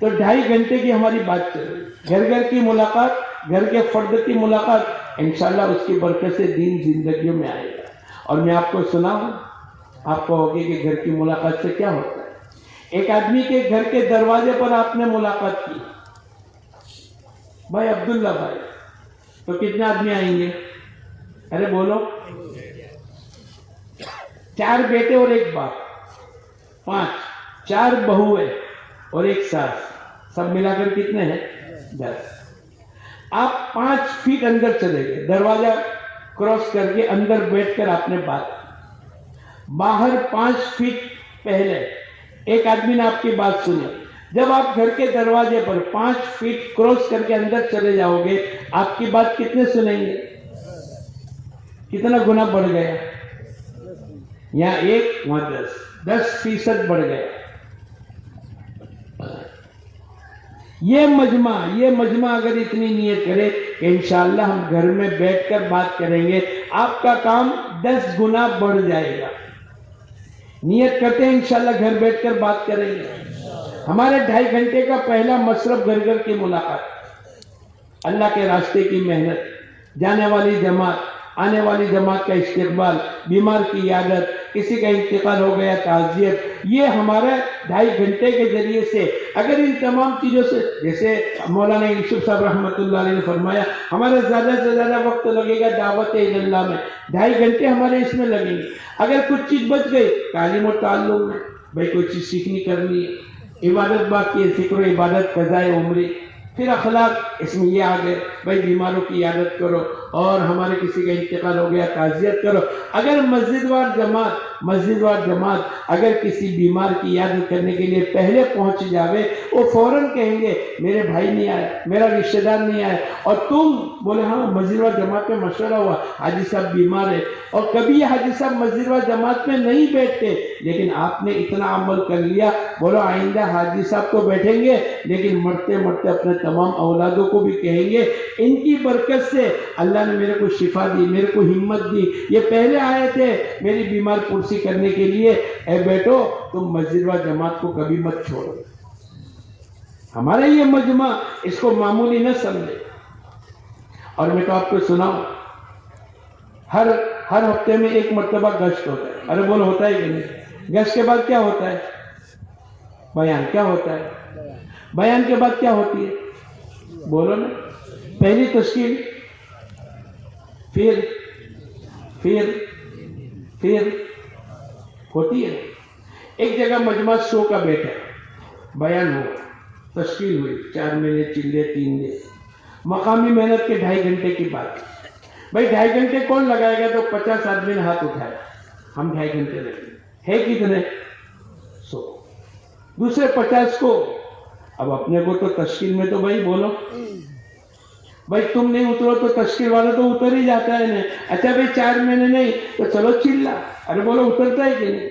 Speaker 1: तो 2.5 घंटे की हमारी बात चल रही, घर घर की मुलाकात, घर के फर्द की मुलाकात, इंशाल्लाह उसकी बरकत से दीन जिंदगी में आएगा। और मैं आपको सुनाऊं, आपको होगी कि घर की मुलाकात से क्या होता है। एक आदमी के घर के दरवाजे पर आपने मुलाकात की, भाई अब्दुल्ला भाई, तो कितने आदमी आएंगे? अरे बोलो, 4 बेटे और 1 बाप, 5, 4 बहुएं और 1 सास, सब मिलाकर कितने हैं? 10। आप 5 फीट अंदर चले गए, दरवाजा क्रॉस करके अंदर बैठकर आपने बात, बाहर 5 फीट पहले एक आदमी ने आपकी बात सुनी। जब आप घर के दरवाजे पर 5 फीट क्रॉस करके अंदर चले जाओगे, आपकी बात कितने सुनेंगे? कितना गुना बढ़ गया? यहाँ 1, वहां 10% बढ़ गया। ये मजमा अगर इतनी नियत करे कि इंशाअल्लाह हम घर में बैठकर बात करेंगे, आपका काम 10 गुना बढ़ जाएगा। नियत करते हैं इंशाअल्लाह घर बैठकर बात करेंगे। हमारे 2.5 घंटे का पहला मशरफ घर घर की मुलाकात, अल्लाह के रास्ते की मेहनत, जाने वाली जमात, आने वाली जमात का इस्तेकबाल, बीमार की यादत, किसी का इंतकाल हो गया, ताज़ियत, ये हमारे 2.5 घंटे के जरिए से अगर इन तमाम चीज़ों से, जैसे मौलाना यूसुफ साहब रहमतुल्लाह अलैह ने फरमाया, हमारा ज़्यादा से ज़्यादा वक्त लगेगा दावत इल्लाह में, 2.5 घंटे हमारे इसमें लगेंगे। अगर कुछ चीज़ बच गई तालीम और ताल्लुम में, भाई कोई चीज़ सीखनी करनी है, इबादत बाकी है, ज़िक्र इबादत, कज़ाए उम्री, फिर अखलाक, इसमें ये आ गए, भाई बीमारों की इयादत करो और हमारे किसी का इंतकाल हो गया ताज़ियत करो। अगर मस्जिदवार जमात अगर किसी बीमार की इयादत करने के लिए पहले पहुंच जावे, वो फौरन कहेंगे मेरे भाई नहीं आया, मेरा रिश्तेदार नहीं आया, और तुम बोले हाँ मस्जिदवार जमात में मशवरा हुआ, हाजी साहब बीमार है, और कभी ये हाजी साहब मस्जिदवार जमात में नहीं बैठते, लेकिन आपने इतना अमल कर लिया, बोलो आइंदा हाजी साहब तो बैठेंगे, लेकिन मरते मरते अपने तमाम औलादों को भी कहेंगे इनकी बरकत से अल्लाह ने मेरे को शिफा दी, मेरे को हिम्मत दी, ये पहले आए थे मेरी बीमार कुर्सी करने के लिए, ए बेटो तुम मस्जिद व जमात को कभी मत छोड़ो। हमारा ये मजमा इसको मामूली न समझे। और मैं तो आपको सुनाऊं, हर हफ्ते में 1 मरतबा गश्त होता है। अरे बोलो होता है कि नहीं? गश्त के बाद क्या होता है? बयान। क्या होता है? बयान के बाद क्या होती है? बोलो ना। पहली तश्कील, फिर होती है। एक जगह मजमा 100 का बैठा, बयान हुआ, तश्कील हुई, 4 महीने चिल्ले 3 दिन, मकामी मेहनत के 2.5 घंटे की बात। भाई 2.5 घंटे कौन लगाएगा? तो 50 आदमी ने हाथ उठाया, हम 2.5 घंटे लगेंगे। है कितने? 100। दूसरे 50 को, अब अपने को तो तश्कील में तो भाई बोलो, भाई तुम नहीं उतरो तो तश्कील वाला तो उतर ही जाता है ना। अच्छा भाई 4 महीने नहीं तो चलो चिल्ला, अरे बोलो उतरता है कि नहीं?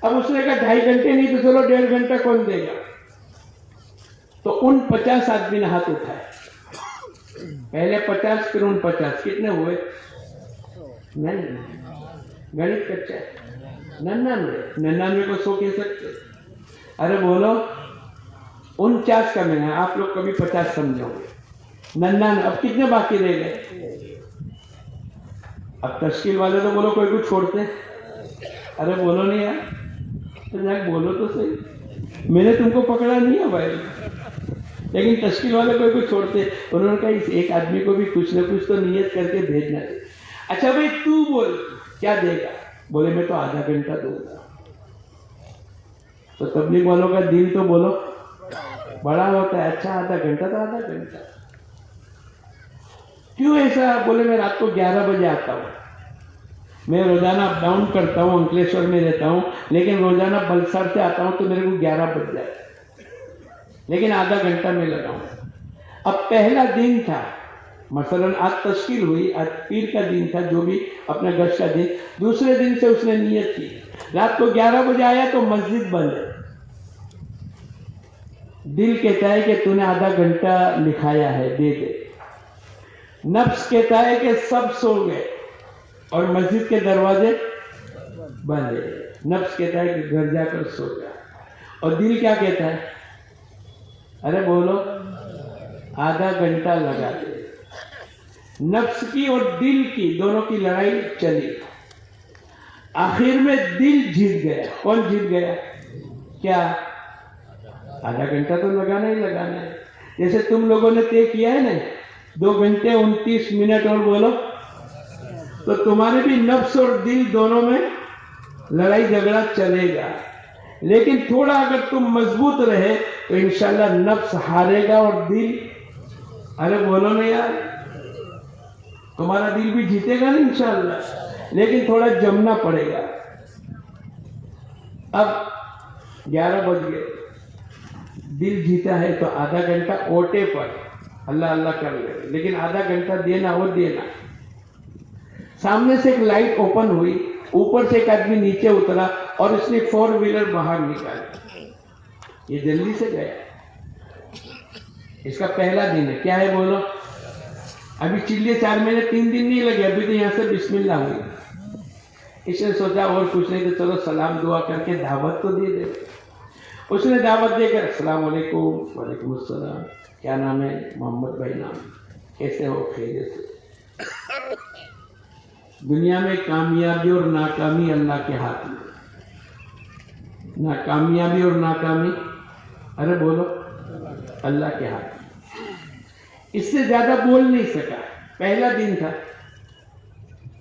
Speaker 1: अब उसने कहा 2.5 घंटे नहीं तो चलो 1.5 घंटा कौन देगा? तो उन 50 आदमी ने हाथ उठाए, पहले 50 फिर उन 50, कितने हुए? नहीं, गणित कच्चा है। 99 को 100 कह सकते? अरे बोलो 49 का मैंने, आप लोग कभी 50 समझोगे। 99, अब कितने बाकी रह गए? अब तश्कील वाले तो बोलो कोई कुछ छोड़ते? अरे बोलो नहीं यार, तो जाके बोलो तो सही, मैंने तुमको पकड़ा नहीं है भाई। लेकिन तश्कील वाले कोई कुछ छोड़ते? उन्होंने कहा इस एक आदमी को भी कुछ ना कुछ तो नियत करके भेजना है। अच्छा भाई तू बोल क्या देगा? बोले मैं तो आधा घंटा दूंगा। तो तबलीग वालों का दिल तो बोलो बड़ा होता है, अच्छा आधा घंटा तो आधा घंटा। क्यों ऐसा? बोले मैं रात को 11 बजे आता हूँ, मैं रोजाना अप डाउन करता हूँ, अंकलेश्वर में रहता हूँ, लेकिन रोजाना बलसाड़ से आता हूँ तो मेरे को 11 बज जाता है, लेकिन आधा घंटा में लगाऊं। अब पहला दिन था, मसलन आज तश्कील हुई, आज पीर का दिन था, जो भी अपना गश का दिन, दूसरे दिन से उसने नियत की, रात को 11 बजे आया तो मस्जिद बंद है। दिल कहता है कि तूने आधा घंटा लिखाया है, दे दे। नफ्स कहता है कि सब सो गए और मस्जिद के दरवाजे बंद है। नफ्स कहता है कि घर जाकर सो जा, और दिल क्या कहता है? अरे बोलो आधा घंटा लगा दे। नफ्स की और दिल की दोनों की लड़ाई चली, आखिर में दिल जीत गया। कौन जीत गया? क्या? आधा घंटा तो लगाना ही लगाना है। जैसे तुम लोगों ने तय किया है ना 2 घंटे 29 मिनट और बोलो, तो तुम्हारे भी नफ्स और दिल दोनों में लड़ाई झगड़ा चलेगा, लेकिन थोड़ा अगर तुम मजबूत रहे तो इंशाल्लाह नफ्स हारेगा और दिल, अरे बोलो ना यार, तुम्हारा दिल भी जीतेगा ना इंशाल्लाह, लेकिन थोड़ा जमना पड़ेगा। अब 11 बज गए, दिल जीता है तो आधा घंटा ओटे पर अल्लाह अल्लाह कर ले, लेकिन आधा घंटा देना वो देना। सामने से एक लाइट ओपन हुई, ऊपर से एक आदमी नीचे उतरा और उसने 4 व्हीलर बाहर निकाली। ये जल्दी से गया, इसका पहला दिन है। क्या है बोलो? अभी चिल्ले 4 महीने 3 दिन नहीं लगे, अभी तो यहाँ से बिस्मिल्लाह हुई। इसने सोचा और कुछ नहीं तो चलो सलाम दुआ करके दावत तो दे दे। उसने दावत देकर अस्सलाम वालेकुम। वालेकुम अस्सलाम। क्या नाम है? मोहम्मद भाई नाम। कैसे हो? खैरियत से। दुनिया में कामयाबी और नाकामी अल्लाह के हाथ में, ना कामयाबी और नाकामी, अरे बोलो, अल्लाह के हाथ में। इससे ज्यादा बोल नहीं सका, पहला दिन था।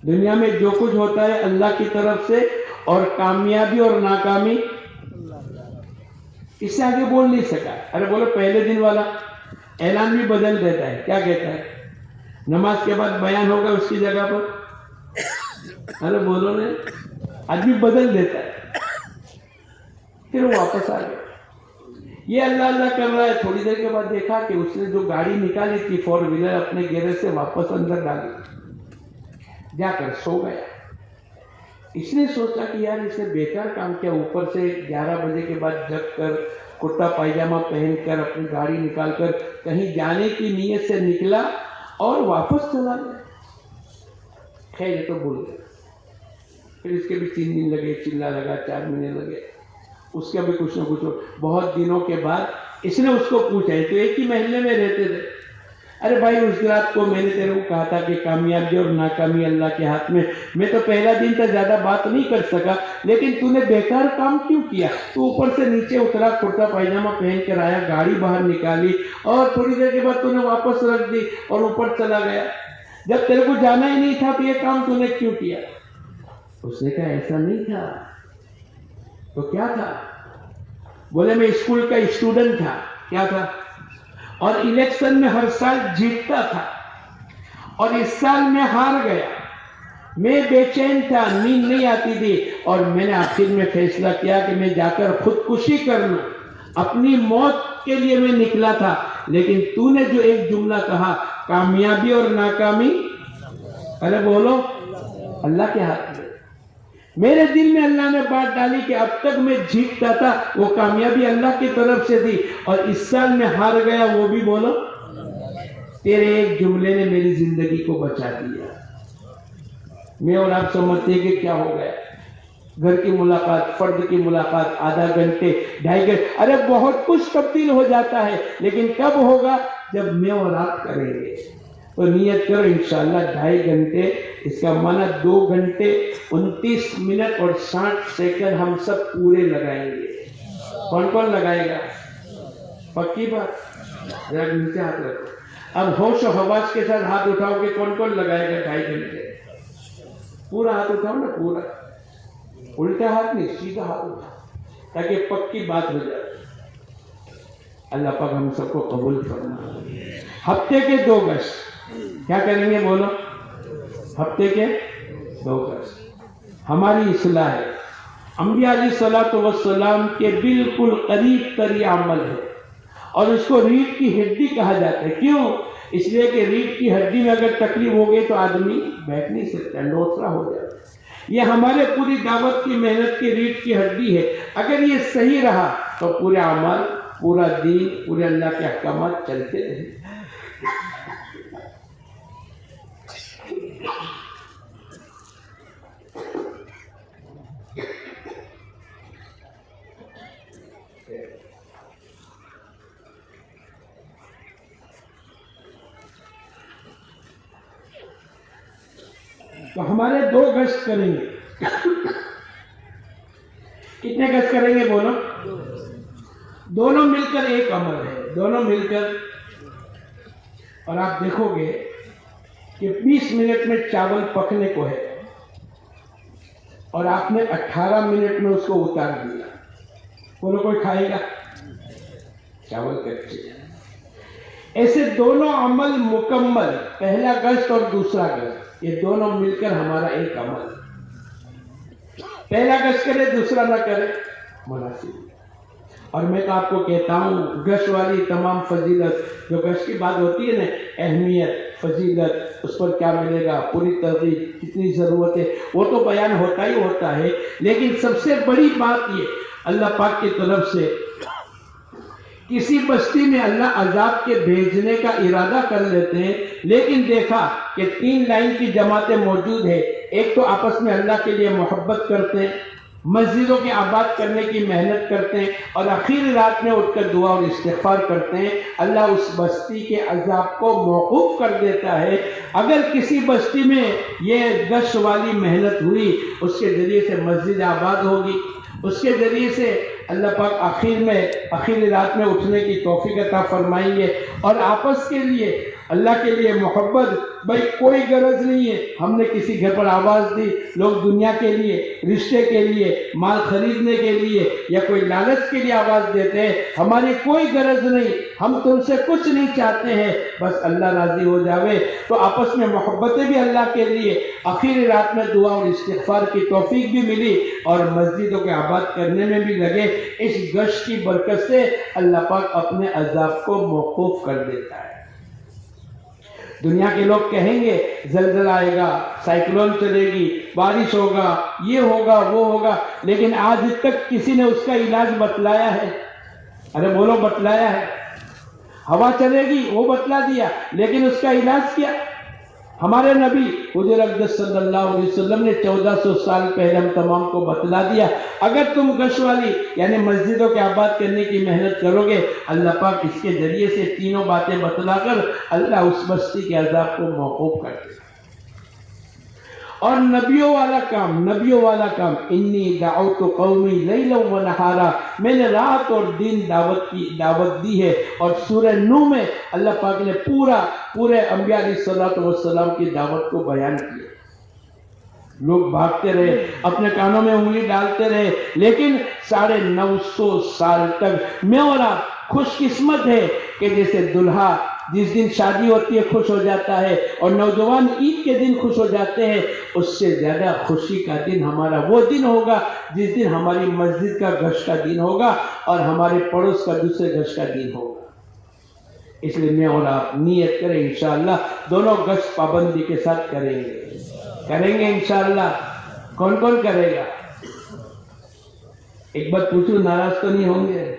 Speaker 1: दुनिया में जो कुछ होता है अल्लाह की तरफ से, और कामयाबी और नाकामी, इससे आगे बोल नहीं सका। अरे बोलो, पहले दिन वाला ऐलान भी बदल देता है। क्या कहता है? नमाज के बाद बयान होगा उसकी जगह पर, अरे बोलो ने, आदमी बदल देता है, फिर वो वापस आ गया। ये अल्लाह अल्लाह कर रहा है। थोड़ी देर के बाद देखा कि उसने जो गाड़ी निकाली थी 4 व्हीलर अपने गैरेज से वापस अंदर डाली, जाकर सो गया। इसने सोचा कि यार इसने बेकार काम किया, ऊपर से 11 बजे के बाद जग कर कुर्ता पायजामा पहनकर अपनी गाड़ी निकालकर कहीं जाने की नीयत से निकला और वापस चला गया। खैर ये तो भूल गया। फिर इसके भी 3 दिन लगे, चिल्ला लगा, 4 महीने लगे, उसका भी कुछ ना कुछ। बहुत दिनों के बाद इसने उसको पूछा, तो एक ही महल्ले में रहते थे, अरे भाई उस रात को मैंने तेरे को कहा था कि कामयाबी और नाकामी अल्लाह के हाथ में, मैं तो पहला दिन तक ज्यादा बात नहीं कर सका, लेकिन तूने बेकार काम क्यों किया? तू ऊपर से नीचे उतरा, कुर्ता पायजामा पहन कर आया, गाड़ी बाहर निकाली और थोड़ी देर के बाद तूने वापस रख दी और ऊपर चला गया। जब तेरे को जाना ही नहीं था तो ये काम तूने क्यों किया? उसने कहा ऐसा नहीं था। तो क्या था? बोले मैं स्कूल का स्टूडेंट था। क्या था? और इलेक्शन में हर साल जीतता था, اور اس سال میں ہار گیا، میں بے چین تھا، نیند نہیں آتی تھی، اور میں نے آخر میں فیصلہ کیا کہ میں جا کر خودکشی کر لوں، اپنی موت کے لیے میں نکلا تھا، لیکن تو نے جو ایک جملہ کہا، کامیابی اور ناکامی، ارے بولو، اللہ کے ہاتھ میں۔ میرے دل میں اللہ نے بات ڈالی کہ اب تک میں جھیکتا تھا، وہ کامیابی اللہ کی طرف سے تھی، اور اس سال میں ہار گیا، وہ بھی بولو، تیرے ایک جملے نے میری زندگی کو بچا دیا۔ میں اور آپ سمجھتے ہیں کہ کیا ہو گیا، گھر کی ملاقات، فرد کی ملاقات، آدھا گھنٹے، 2.5 گھنٹے، ارے بہت کچھ تبدیل ہو جاتا ہے، لیکن کب ہوگا؟ جب میں اور آپ کریں گے۔ تو نیت کرو انشاءاللہ 2.5 گھنٹے، اس کا معنی 2 گھنٹے 29 منٹ اور 60 سیکنڈ ہم سب پورے لگائیں گے۔ کون کون لگائے گا؟ پکی بات؟ ذرا نیچے ہاتھ رکھو، اب ہوش و حواس کے ساتھ ہاتھ اٹھاؤ کہ کون کون لگائے گا 2.5 گھنٹے؟ پورا ہاتھ اٹھاؤ نا، پورا، الٹا ہاتھ نہیں، سیدھا ہاتھ اٹھاؤ، تاکہ پکی بات ہو جائے۔ اللہ پاک ہم سب کو قبول فرمائے۔ ہفتے کے 2 گشت کیا کریں گے؟ بولو، ہفتے کے 2 گشت ہماری اصلاح ہے۔ انبیاء علیہ الصلوۃ والسلام کے بالکل قریب تری عمل ہے، اور اس کو ریڑھ کی ہڈی کہا جاتا ہے۔ کیوں؟ اس لیے کہ ریڑھ کی ہڈی میں اگر تکلیف ہو گئی تو آدمی بیٹھ نہیں سکتا، لوٹرا ہو جاتا ہے۔ یہ ہمارے پوری دعوت کی محنت کی ریڑھ کی ہڈی ہے، اگر یہ صحیح رہا تو پورے عمل، پورا دین، پورے اللہ کے احکامات چلتے رہیں۔ تو ہمارے 2 گشت کریں گے۔ کتنے گشت کریں گے؟ بولو، دونوں مل کر ایک عمل ہے، دونوں مل کر، اور آپ دیکھو گے کہ 20 منٹ میں چاول پکنے کو ہے، اور آپ نے 18 منٹ میں اس کو اتار دیا، بولو کوئی کھائے گا؟ چاول کچے۔ ایسے دونوں عمل مکمل، پہلا گشت اور دوسرا گشت، یہ دونوں مل کر ہمارا ایک عمل۔ پہلا گشت کرے، دوسرا نہ کرے، مناسب۔ اور میں تو آپ کو کہتا ہوں، گشت والی تمام فضیلت، جو گشت کی بات ہوتی ہے نا، اہمیت، فضیلت، اس پر کیا ملے گا، پوری ترغیب، کتنی ضرورت ہے، وہ تو بیان ہوتا ہی ہوتا ہے، لیکن سب سے بڑی بات یہ، اللہ پاک کی طرف سے کسی بستی میں اللہ عذاب کے بھیجنے کا ارادہ کر لیتے ہیں، لیکن دیکھا کہ 3 لائن کی جماعتیں موجود ہیں، ایک تو آپس میں اللہ کے لیے محبت کرتے ہیں، مسجدوں کے آباد کرنے کی محنت کرتے ہیں، اور آخری رات میں اٹھ کر دعا اور استغفار کرتے ہیں، اللہ اس بستی کے عذاب کو موقوف کر دیتا ہے۔ اگر کسی بستی میں یہ گشت والی محنت ہوئی، اس کے ذریعے سے مسجد آباد ہوگی، اس کے ذریعے سے اللہ پاک آخری رات میں اٹھنے کی توفیق عطا فرمائیں گے، اور آپس کے لیے، اللہ کے لیے محبت، بھائی کوئی غرض نہیں ہے، ہم نے کسی گھر پر آواز دی، لوگ دنیا کے لیے، رشتے کے لیے، مال خریدنے کے لیے یا کوئی لالچ کے لیے آواز دیتے ہیں، ہماری کوئی غرض نہیں، ہم تم سے کچھ نہیں چاہتے ہیں، بس اللہ راضی ہو جاوے۔ تو آپس میں محبتیں بھی اللہ کے لیے، آخری رات میں دعا اور استغفار کی توفیق بھی ملی، اور مسجدوں کے آباد کرنے میں بھی لگے۔ اس گشت کی برکت سے اللہ پاک اپنے عذاب کو موقوف کر دیتا ہے۔ دنیا کے لوگ کہیں گے زلزلہ آئے گا، سائیکلون چلے گی، بارش ہوگا، یہ ہوگا، وہ ہوگا، لیکن آج تک کسی نے اس کا علاج بتلایا ہے؟ ارے بولو، بتلایا ہے؟ ہوا چلے گی، وہ بتلا دیا، لیکن اس کا علاج کیا؟ ہمارے نبی حضور اقدس صلی اللہ علیہ وسلم نے 1400 سال پہلے ہم تمام کو بتلا دیا، اگر تم گشت والی یعنی مسجدوں کے آباد کرنے کی محنت کرو گے، اللہ پاک اس کے ذریعے سے تینوں باتیں بتلا کر اللہ اس بستی کے عذاب کو موقوف کر دے۔ اور نبیوں والا کام، انی دعوت قومی لیلا و نہارا، میں نے رات اور دن دعوت دی ہے۔ اور سورہ نوح میں اللہ پاک نے پورے انبیاء علیہ الصلوۃ والسلام کی دعوت کو بیان کیا۔ لوگ بھاگتے رہے، اپنے کانوں میں انگلی ڈالتے رہے، لیکن 950 سال تک میں اور آپ خوش قسمت ہے کہ جیسے دلہا जिस दिन शादी होती है खुश हो जाता है और नौजवान ईद के दिन खुश हो जाते हैं, उससे ज़्यादा खुशी का दिन हमारा वो दिन होगा जिस दिन हमारी मस्जिद का गश का दिन होगा और हमारे पड़ोस का दूसरे गश का दिन होगा। इसलिए मैं और आप नियत करें, इंशाअल्लाह दोनों गश पाबंदी के साथ करेंगे इंशाअल्लाह। कौन कौन करेगा? एक बात पूछूं, नाराज तो नहीं होंगे?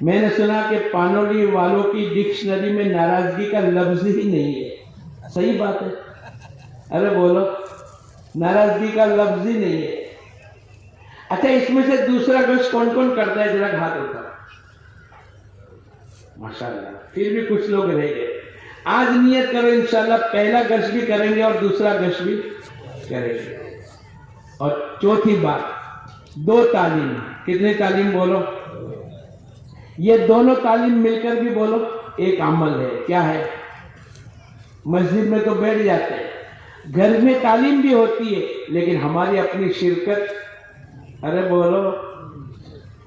Speaker 1: मैंने सुना कि पानोली वालों की डिक्शनरी में नाराजगी का लफ्ज ही नहीं है। सही बात है? अरे बोलो, नाराजगी का लफ्ज ही नहीं है। अच्छा, इसमें से दूसरा गश कौन कौन करता है? जरा हाथ उठाओ। माशाअल्लाह, फिर भी कुछ लोग रह गए। आज नियत करो इंशाअल्लाह पहला गश भी करेंगे और दूसरा गश भी करेंगे। और चौथी बात, 2 तालीम। कितनी तालीम बोलो? ये दोनों तालीम मिलकर भी बोलो एक अमल है। क्या है? मस्जिद में तो बैठ जाते हैं, घर में तालीम भी होती है, लेकिन हमारी अपनी शिरकत। अरे बोलो,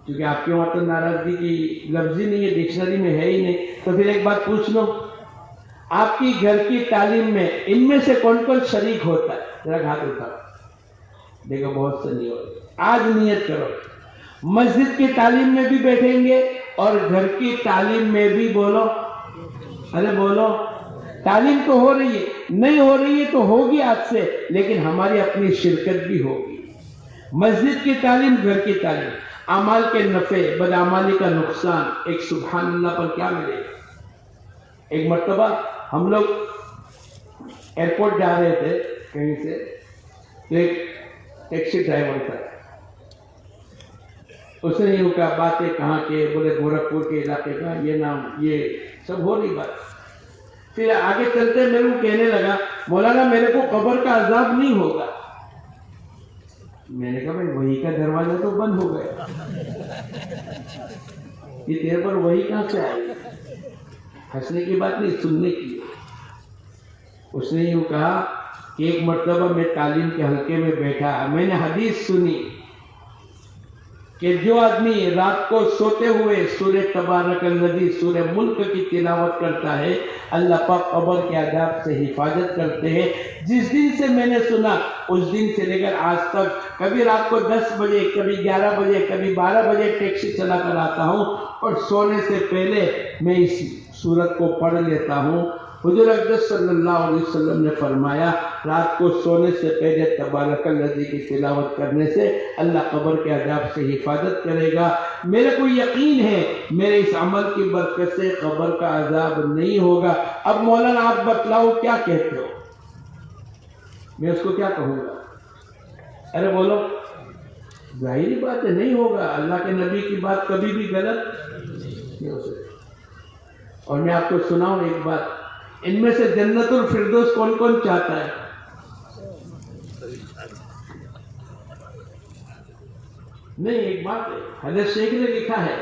Speaker 1: क्योंकि आपके वहां तो नाराजगी की लफ्ज ही नहीं है, डिक्शनरी में है ही नहीं। तो फिर एक बात पूछ लो, आपकी घर की तालीम में इनमें से कौन कौन शरीक होता है? जरा हाथ उठाओ। देखो, बहुत से नहीं होते। आज नियत करो, मस्जिद की तालीम में भी बैठेंगे और घर की तालीम में भी। बोलो, अरे बोलो, तालीम तो हो रही है, नहीं हो रही है तो होगी आज से, लेकिन हमारी अपनी शिरकत भी होगी। मस्जिद की तालीम, घर की तालीम, अमाल के नफे, बदअमाली का नुकसान, एक सुभान अल्लाह पर क्या मिलेगा। एक मर्तबा हम लोग एयरपोर्ट जा रहे थे कहीं से, तो एक टैक्सी ड्राइवर था, उसने यूं कहा, बातें कहाँ के? बोले गोरखपुर के इलाके का, ये नाम, ये सब हो रही बात। फिर आगे चलते मेरे को कहने लगा, मौलाना मेरे को कब्र का अजाब नहीं होगा। मैंने कहा, भाई वही का दरवाजा तो बंद हो गया, ये तेरे पर वही कहां से आई? हंसने की बात नहीं, सुनने की। उसने यूं कहा कि एक मर्तबा मैं तालीम के हल्के में बैठा, मैंने हदीस सुनी कि जो आदमी रात को सोते हुए सूरह तबारकल्लज़ी, सूरह मुल्क की तिलावत करता है, अल्लाह पाक कब्र के अज़ाब से हिफाजत करते हैं। जिस दिन से मैंने सुना, उस दिन से लेकर आज तक कभी रात को 10 बजे, कभी 11 बजे, कभी 12 बजे टैक्सी चला कर आता हूँ और सोने से पहले मैं इस सूरत को पढ़ लेता हूँ। हुज़ूर अक़दस सल्लल्लाहु अलैहि वसल्लम ने फरमाया, रात को सोने से पहले तबारकल्लज़ी की तिलावत करने से अल्लाह कब्र के अज़ाब से हिफाजत करेगा। मेरे को यकीन है मेरे इस अमल की बरकत से कब्र का अज़ाब नहीं होगा। अब मौलाना आप बतलाओ क्या कहते हो? मैं उसको क्या कहूँगा? अरे बोलो, जाहिर बात है नहीं होगा। अल्लाह के नबी की बात कभी भी गलत नहीं हो सकती। और मैं आपको सुनाऊं एक बात, इनमें से जन्नतुल फिरदौस कौन कौन चाहता है? नहीं, एक बात है, हज़रत शेख ने लिखा है,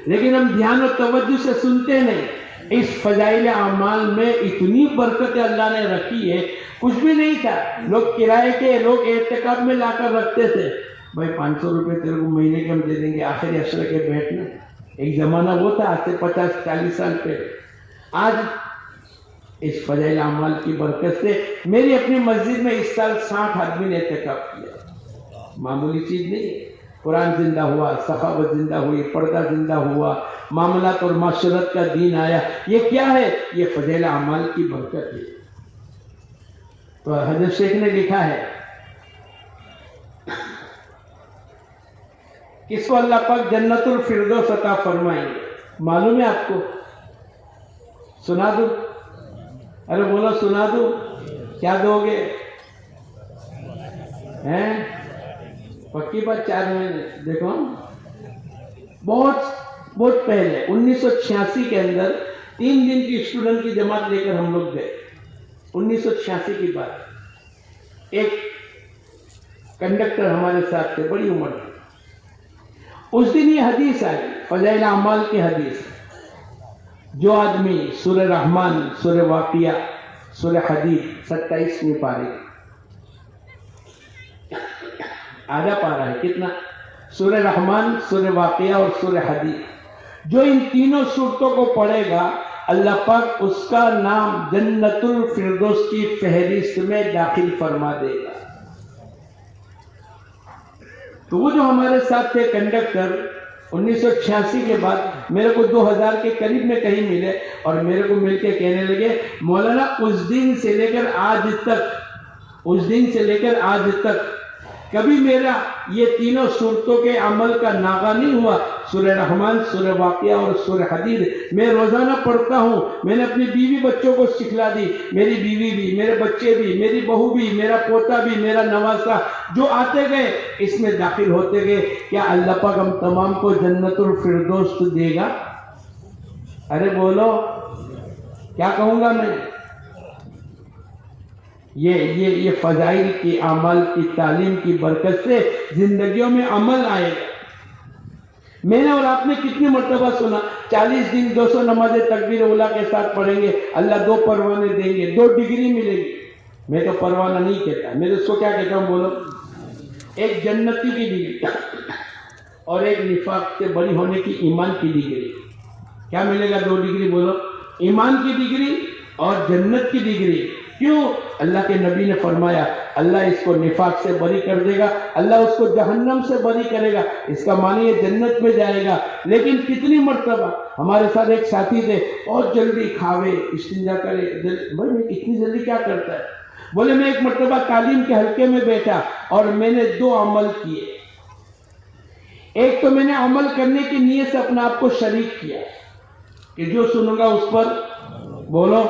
Speaker 1: लेकिन हम ध्यान और तवज्जो से सुनते नहीं। इस फजाइल अमाल में इतनी बरकत अल्लाह ने रखी है, कुछ भी नहीं था। लोग किराए के, लोग एहतिकाफ में लाकर रखते थे, भाई 500 रुपये तेरे को महीने के हम दे देंगे, आखिरी अशर के बैठना। एक जमाना वो था, आज से 50-40 साल पहले। आज इस फजाइल अमाल की बरकत से मेरी अपनी मस्जिद में इस साल 60 आदमी ने एहतिकाफ किया। मामूली चीज नहीं है। कुरान जिंदा हुआ, सखावत जिंदा हुई, पर्दा जिंदा हुआ, मामलात और माशरत का दीन आया। ये क्या है? ये फजाइल अमाल की बरकत है। तो हज़रत शेख ने लिखा है, किसको अल्लाह पाक जन्नतुल फिरदौस अता फरमाएंगे, मालूम है आपको? सुना दूं? अरे बोलो, सुना दूं? क्या दोगे? हैं? पक्की बात, 4 महीने। देखो, बहुत पहले 1986 के अंदर 3 दिन की स्टूडेंट की जमात लेकर हम लोग गए। 1986 की बात। एक कंडक्टर हमारे साथ थे, बड़ी उम्र की। उस दिन ये हदीस आई, फजाइल अमाल की हदीस, जो आदमी सूरह रहमान, सूरह वाक़िया, सूरह हदीद 27वीं पारी, आधा पारा है, कितना? सूरह रहमान, सूरह वाक़िया और सूरह हदीद, जो इन तीनों सूरतों को पढ़ेगा اللہ پاک اس کا نام جنت الفردوس کی فہرست میں داخل فرما دے گا. تو وہ جو ہمارے ساتھ تھے کنڈکٹر 1986 کے بعد میرے کو 2000 کے قریب میں کہیں ملے اور میرے کو مل کے کہنے لگے مولانا اس دن سے لے کر آج تک کبھی میرا یہ تینوں صورتوں کے عمل کا ناغہ نہیں ہوا. سورہ رحمان، سورہ واقعہ اور سورہ حدید میں روزانہ پڑھتا ہوں. میں نے اپنی بیوی بچوں کو سکھلا دی، میری بیوی بھی، میرے بچے بھی، میری بہو بھی، میرا پوتا بھی، میرا نواسا جو آتے گئے اس میں داخل ہوتے گئے. کیا اللہ پاک ہم تمام کو جنت الفردوس دے گا؟ ارے بولو، کیا کہوں گا میں؟ یہ فضائل کی اعمال کی تعلیم کی برکت سے زندگیوں میں عمل آئے گا. میں نے اور آپ نے کتنی مرتبہ سنا 40 دن 200 نمازیں تکبیر اولیٰ کے ساتھ پڑھیں گے، اللہ 2 پروانے دیں گے، 2 ڈگری ملے گی. میں تو پروانہ نہیں کہتا، میں تو اس کو کیا کہتا ہوں بولو؟ ایک جنتی کی ڈگری اور ایک نفاق سے بری ہونے کی ایمان کی ڈگری. کیا ملے گا؟ 2 ڈگری بولو، ایمان کی ڈگری اور جنت کی ڈگری. کیوں؟ اللہ کے نبی نے فرمایا اللہ اس کو نفاق سے بری کر دے گا، اللہ اس کو جہنم سے بری کرے گا. اس کا معنی یہ جنت میں جائے گا. لیکن کتنی مرتبہ ہمارے ساتھ ایک ساتھی تھے، بہت جلدی کھاوے استنجا کرے. بھائی میں اتنی جلدی کیا کرتا ہے؟ بولے میں ایک مرتبہ تعلیم کے حلقے میں بیٹھا اور میں نے 2 عمل کیے. ایک تو میں نے عمل کرنے کی نیت سے اپنے آپ کو شریک کیا کہ جو سنوں گا اس پر بولو.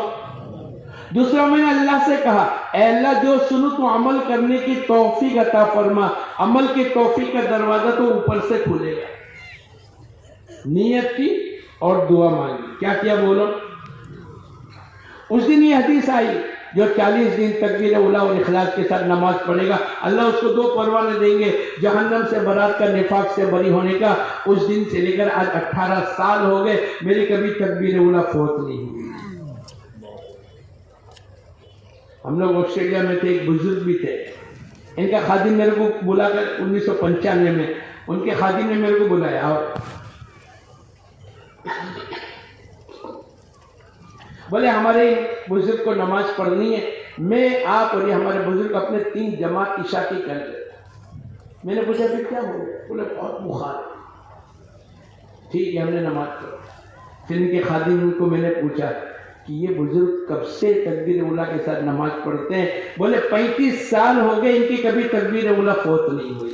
Speaker 1: دوسرا میں نے اللہ سے کہا اے اللہ جو سنو تو عمل کرنے کی توفیق عطا فرما. عمل کی توفیق کا دروازہ تو اوپر سے کھلے گا. نیت کی اور دعا مانگی. کیا کیا بولو؟ اس دن یہ حدیث آئی جو 40 دن تکبیر اولیٰ اور اخلاص کے ساتھ نماز پڑھے گا اللہ اس کو 2 پروانے دیں گے، جہنم سے برات کا، نفاق سے بری ہونے کا. اس دن سے لے کر آج 18 سال ہو گئے میری کبھی تکبیر اولیٰ فوت نہیں ہوئی. ہم لوگ آسٹریلیا میں تھے، ایک بزرگ بھی تھے، ان کا خادم میرے کو بلا کر 1995 میں ان کے خادم نے میرے کو بلایا اور بولے ہمارے بزرگ کو نماز پڑھنی ہے، میں آپ اور یہ ہمارے بزرگ اپنے 3 جماعت عشاء کی کر گئے. میں نے پوچھا پھر کیا ہو گیا؟ بولے بہت بخار ہے. ٹھیک ہے ہم نے نماز پڑھی. پھر ان کے خادم ان کو میں نے پوچھا کہ یہ بزرگ کب سے تکبیر اولیٰ کے ساتھ نماز پڑھتے ہیں؟ بولے 35 سال ہو گئے ان کی کبھی تکبیر اولیٰ فوت نہیں ہوئی.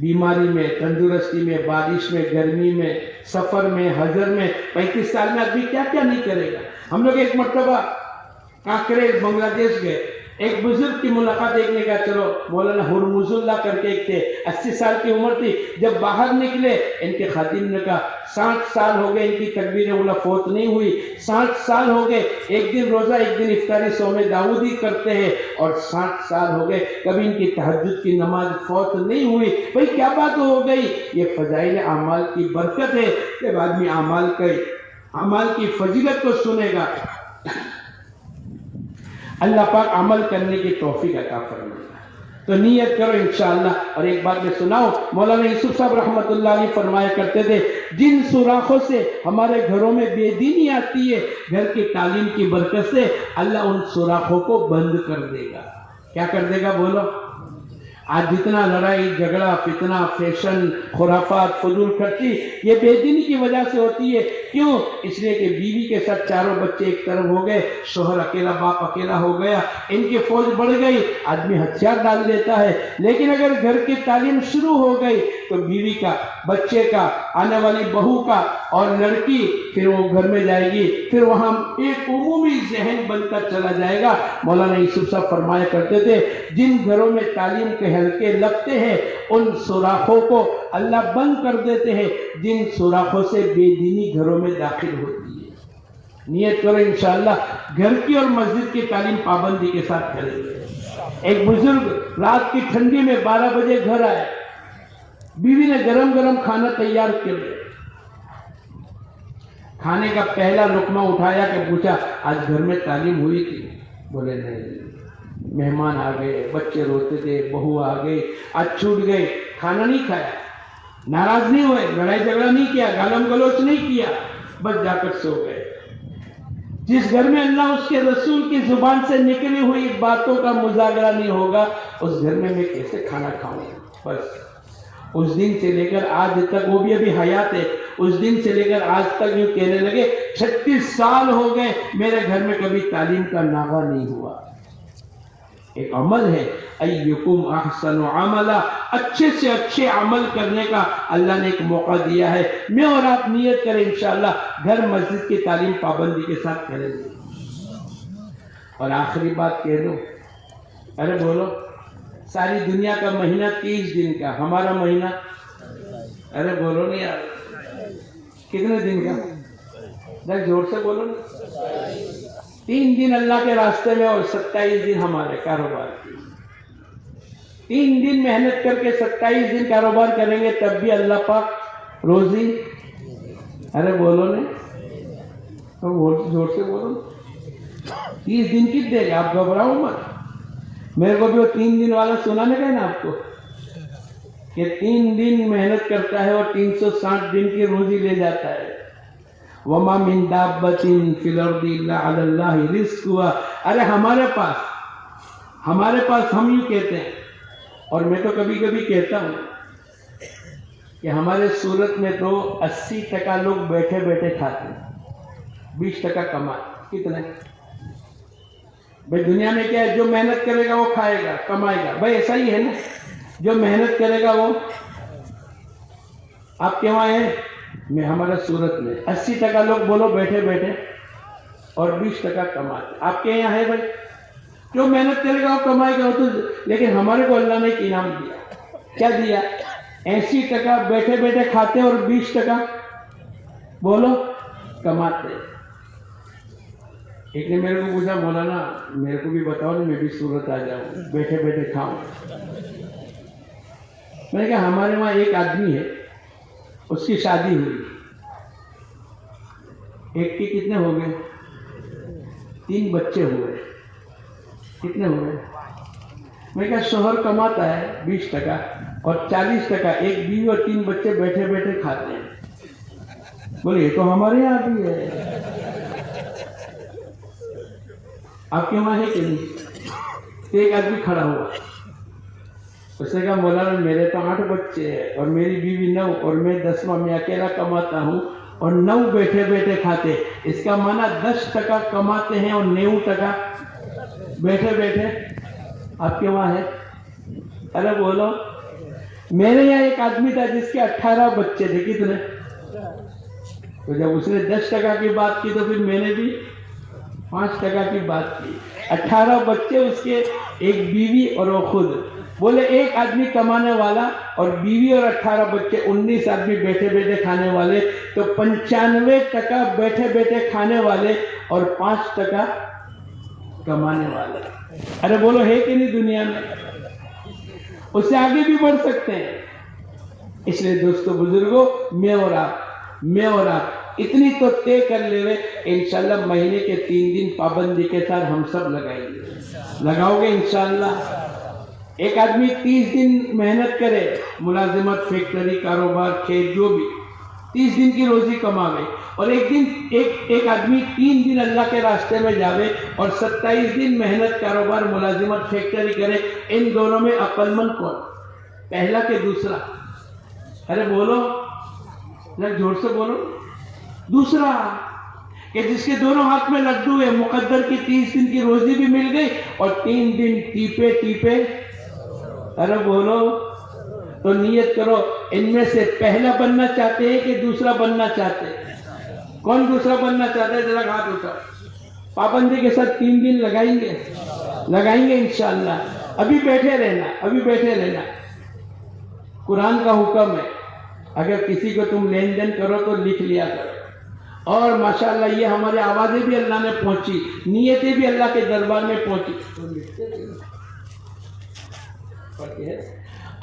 Speaker 1: بیماری میں، تندرستی میں، بارش میں، گرمی میں، سفر میں، حضر میں 35 سال میں آدمی کیا کیا نہیں کرے گا. ہم لوگ ایک مرتبہ کاکرے بنگلہ دیش گئے، ایک بزرگ کی ملاقات دیکھنے کا. چلو مولانا ہرمز اللہ کر کے ایک تھے، 80 سال کی عمر تھی. جب باہر نکلے ان کے خادم نے کہا 60 سال ہو گئے ان کی تکبیر اولیٰ فوت نہیں ہوئی. 60 سال ہو گئے ایک دن روزہ ایک دن افطاری صوم داؤدی کرتے ہیں اور 60 سال ہو گئے کبھی ان کی تہجد کی نماز فوت نہیں ہوئی. بھئی کیا بات ہو گئی؟ یہ فضائل اعمال کی برکت ہے. جب آدمی اعمال کی فضیلت کو سنے گا اللہ پاک عمل کرنے کی توفیق عطا فرمائے گا. تو نیت کرو انشاءاللہ. اور ایک بات میں سناؤں، مولانا یوسف صاحب رحمۃ اللہ علیہ فرمایا کرتے تھے جن سوراخوں سے ہمارے گھروں میں بے دینی آتی ہے گھر کی تعلیم کی برکت سے اللہ ان سوراخوں کو بند کر دے گا. کیا کر دے گا بولو؟ آج جتنا لڑائی جھگڑا فتنہ فیشن خرافات فضول خرچی یہ بے دینی کی وجہ سے ہوتی ہے. کیوں؟ اس لیے کہ بیوی کے ساتھ 4 بچے ایک طرف ہو گئے، شوہر اکیلا، باپ اکیلا ہو گیا، ان کی فوج بڑھ گئی، آدمی ہتھیار ڈال دیتا ہے. لیکن اگر گھر کی تعلیم شروع ہو گئی تو بیوی کا، بچے کا، آنے والی بہو کا اور لڑکی پھر وہ گھر میں جائے گی، پھر وہاں ایک عمومی ذہن بن کر چلا جائے گا. مولانا یوسف صاحب فرمایا کرتے تھے جن گھروں میں تعلیم کے حلقے لگتے ہیں ان سوراخوں کو اللہ بند کر دیتے ہیں جن سوراخوں سے بے دینی گھروں میں داخل ہوتی ہے. نیت کرو انشاءاللہ گھر کی اور مسجد کی تعلیم پابندی کے ساتھ کریں گے. ایک بزرگ رات کی ٹھنڈی میں 12 بجے گھر آئے، بیوی نے گرم گرم کھانا تیار کر لیا. کھانے کا پہلا لقمہ اٹھایا کہ پوچھا آج گھر میں تعلیم ہوئی تھی؟ بولے نہیں. مہمان آ گئے، بچے روتے تھے، بہو آ گئی، آج چھوٹ گئے، کھانا نہیں کھایا. नाराज नहीं हुए, लड़ाई झगड़ा नहीं किया, गालम गलोच नहीं किया, बस जाकर सो गए। जिस घर में अल्लाह उसके रसूल की जुबान से निकली हुई बातों का मुजागरा नहीं होगा, उस घर में मैं कैसे खाना खाऊंगा। बस उस दिन से लेकर आज तक, वो भी अभी हयात है, उस दिन से लेकर आज तक यूं कहने लगे 36 साल हो गए मेरे घर में कभी तालीम का नागा नहीं हुआ। एक अमल है, अय्युकुम अहसनु अमला, अच्छे से अच्छे अमल करने का अल्लाह ने एक मौका दिया है। मैं और आप नियत करें इंशाअल्लाह घर मस्जिद की तालीम पाबंदी के साथ करेंगे। और आखिरी बात कह दो, अरे बोलो, सारी दुनिया का महीना 30 दिन का, हमारा महीना, अरे बोलो नहीं यार, कितने दिन का, जरा जोर से बोलो ना। 3 दिन अल्लाह के रास्ते में और 27 दिन हमारे कारोबार की। 3 दिन मेहनत करके 27 दिन कारोबार करेंगे, तब भी अल्लाह पाक रोजी, अरे बोलो ने, तो जोर से बोलो। 30 दिन की देगा, आप घबराओ मत। मेरे को भी वो 3 दिन वाला सुनाने का है ना आपको, कि 3 दिन मेहनत करता है और 360 दिन की रोजी ले जाता है। वमा मिन दाब्बतिन फिल अर्दि इल्ला अलल्लाहि रिज़्कुहा। अरे हमारे पास हम यूँ कहते हैं, और मैं तो कभी कभी कहता हूँ कि हमारे सूरत में तो 80% लोग बैठे बैठे खाते हैं, 20% कमाते। कितने भाई दुनिया में क्या है, जो मेहनत करेगा वो खाएगा कमाएगा, भाई ऐसा ही है ना, जो मेहनत करेगा वो। आपके वहाँ है, मैं हमारा सूरत में 80% लोग बोलो बैठे बैठे और 20% कमाते। आपके यहाँ है भाई, जो मेहनत करेगा वो कमाएगा वो तो। लेकिन हमारे को अल्लाह ने एक इनाम दिया, क्या दिया, 80% बैठे बैठे खाते और 20% बोलो कमाते। एक ने मेरे को पूछा, मौलाना मेरे को भी बताओ ना, मैं भी सूरत आ जाऊं, बैठे बैठे खाऊं। मैंने कहा हमारे वहाँ एक आदमी है, उसकी शादी हुई, एक के कितने हो गए, 3 बच्चे हुए। कितने हुए? मैं कहा शोहर कमाता है 20% और 40% एक बीवी और 3 बच्चे बैठे बैठे खाते हैं। बोले ये तो हमारे यहाँ भी है, आपके वहाँ है कि नहीं? तो एक आदमी खड़ा हुआ, उसने कहा मौलाना मेरे तो 8 बच्चे हैं और मेरी बीवी 9 और मैं 10वां, मैं अकेला कमाता हूँ और 9 बैठे बैठे खाते। इसका माना 10% कमाते हैं और 90% बैठे बैठे। आपके वहाँ है? अरे बोलो। मेरे यहाँ एक आदमी था जिसके 18 बच्चे थे। कितने? तो जब उसने 10% की बात की तो फिर मैंने भी 5% की बात की। 18 बच्चे उसके, एक बीवी और वो खुद। बोले एक आदमी कमाने वाला और बीवी और 18 बच्चे, 19 आदमी बैठे बैठे खाने वाले, तो 95% बैठे बैठे खाने वाले और 5% कमाने वाले। अरे बोलो है कि नहीं दुनिया में? उससे आगे भी बढ़ सकते हैं। इसलिए दोस्तों बुजुर्गों, मैं और आप इतनी तो तय कर ले, इंशाल्लाह महीने के 3 दिन पाबंदी के साथ हम सब लगाएंगे। लगाओगे इंशाल्लाह? एक आदमी 30 दिन मेहनत करे, मुलाजिमत, फैक्ट्री, कारोबार, खेत, जो भी 30 दिन की रोजी कमावे, और एक आदमी 3 दिन अल्लाह के रास्ते में जावे और 27 दिन मेहनत, कारोबार, मुलाजिमत, फैक्ट्री करे। इन दोनों में अक्लमंद कौन? पहला के दूसरा? अरे बोलो जरा जोर से बोलो। दूसरा, कि जिसके दोनों हाथ में लड्डू है, मुकद्दर की 30 दिन की रोजी भी मिल गई और 3 दिन टीपे टीपे। अरे बोलो। तो नियत करो, इनमें से पहला बनना चाहते हैं कि दूसरा बनना चाहते हैं? कौन दूसरा बनना चाहता है? जरा हाथ उठाओ। पाबंदी के साथ 3 दिन लगाएंगे इंशाअल्लाह। अभी बैठे रहना। कुरान का हुक्म है, अगर किसी को तुम लेन देन करो तो लिख लिया करो। और माशाअल्लाह ये हमारी आवाजें भी अल्लाह ने पहुंची, नियतें भी अल्लाह के दरबार में पहुंची।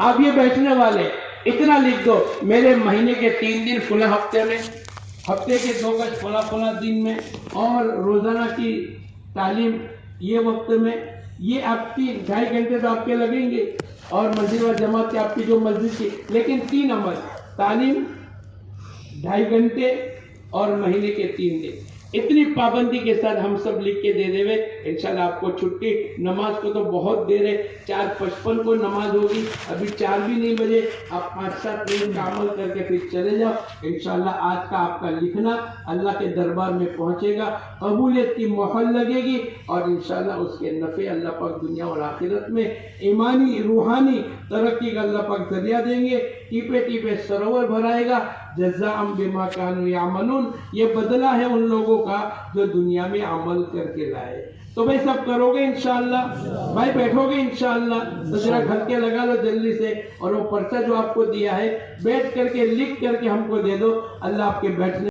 Speaker 1: आप ये बैठने वाले इतना लिख दो, मेरे महीने के 3 दिन फुला, हफ्ते के 2 गज फुला दिन में, और रोजाना की तालीम ये वक्त में, ये आपकी 2.5 घंटे तो आपके लगेंगे, और मस्जिद व जमात की आपकी जो मस्जिद की। लेकिन 3 अमल, तालीम 2.5 घंटे और महीने के 3 दिन, इतनी पाबंदी के साथ हम सब लिख के दे देवे। इंशाल्लाह आपको छुट्टी। नमाज को तो बहुत देर है, 4:55 को नमाज होगी, अभी 4 भी नहीं बजे। आप 5-7 मिनट का अमल करके फिर चले जाओ। इंशाल्लाह आज का आपका लिखना अल्लाह के दरबार में पहुंचेगा, कबूलियत की मोहर लगेगी और इंशाल्लाह उसके नफ़े अल्लाह पाक दुनिया और आखिरत में ईमानी रूहानी तरक्की का अल्लाह पाक जरिया देंगे। टीपे टीपे सरोवर भराएगा। जज़ाअम बिमा कानू यामलून, ये बदला है उन लोगों का जो दुनिया में अमल करके लाए। तो भाई सब करोगे इंशाअल्लाह, भाई बैठोगे इंशाअल्लाह, तो जरा घर के लगा लो जल्दी से, और वो पर्चा जो आपको दिया है बैठ करके लिख करके हमको दे दो। अल्लाह आपके बैठने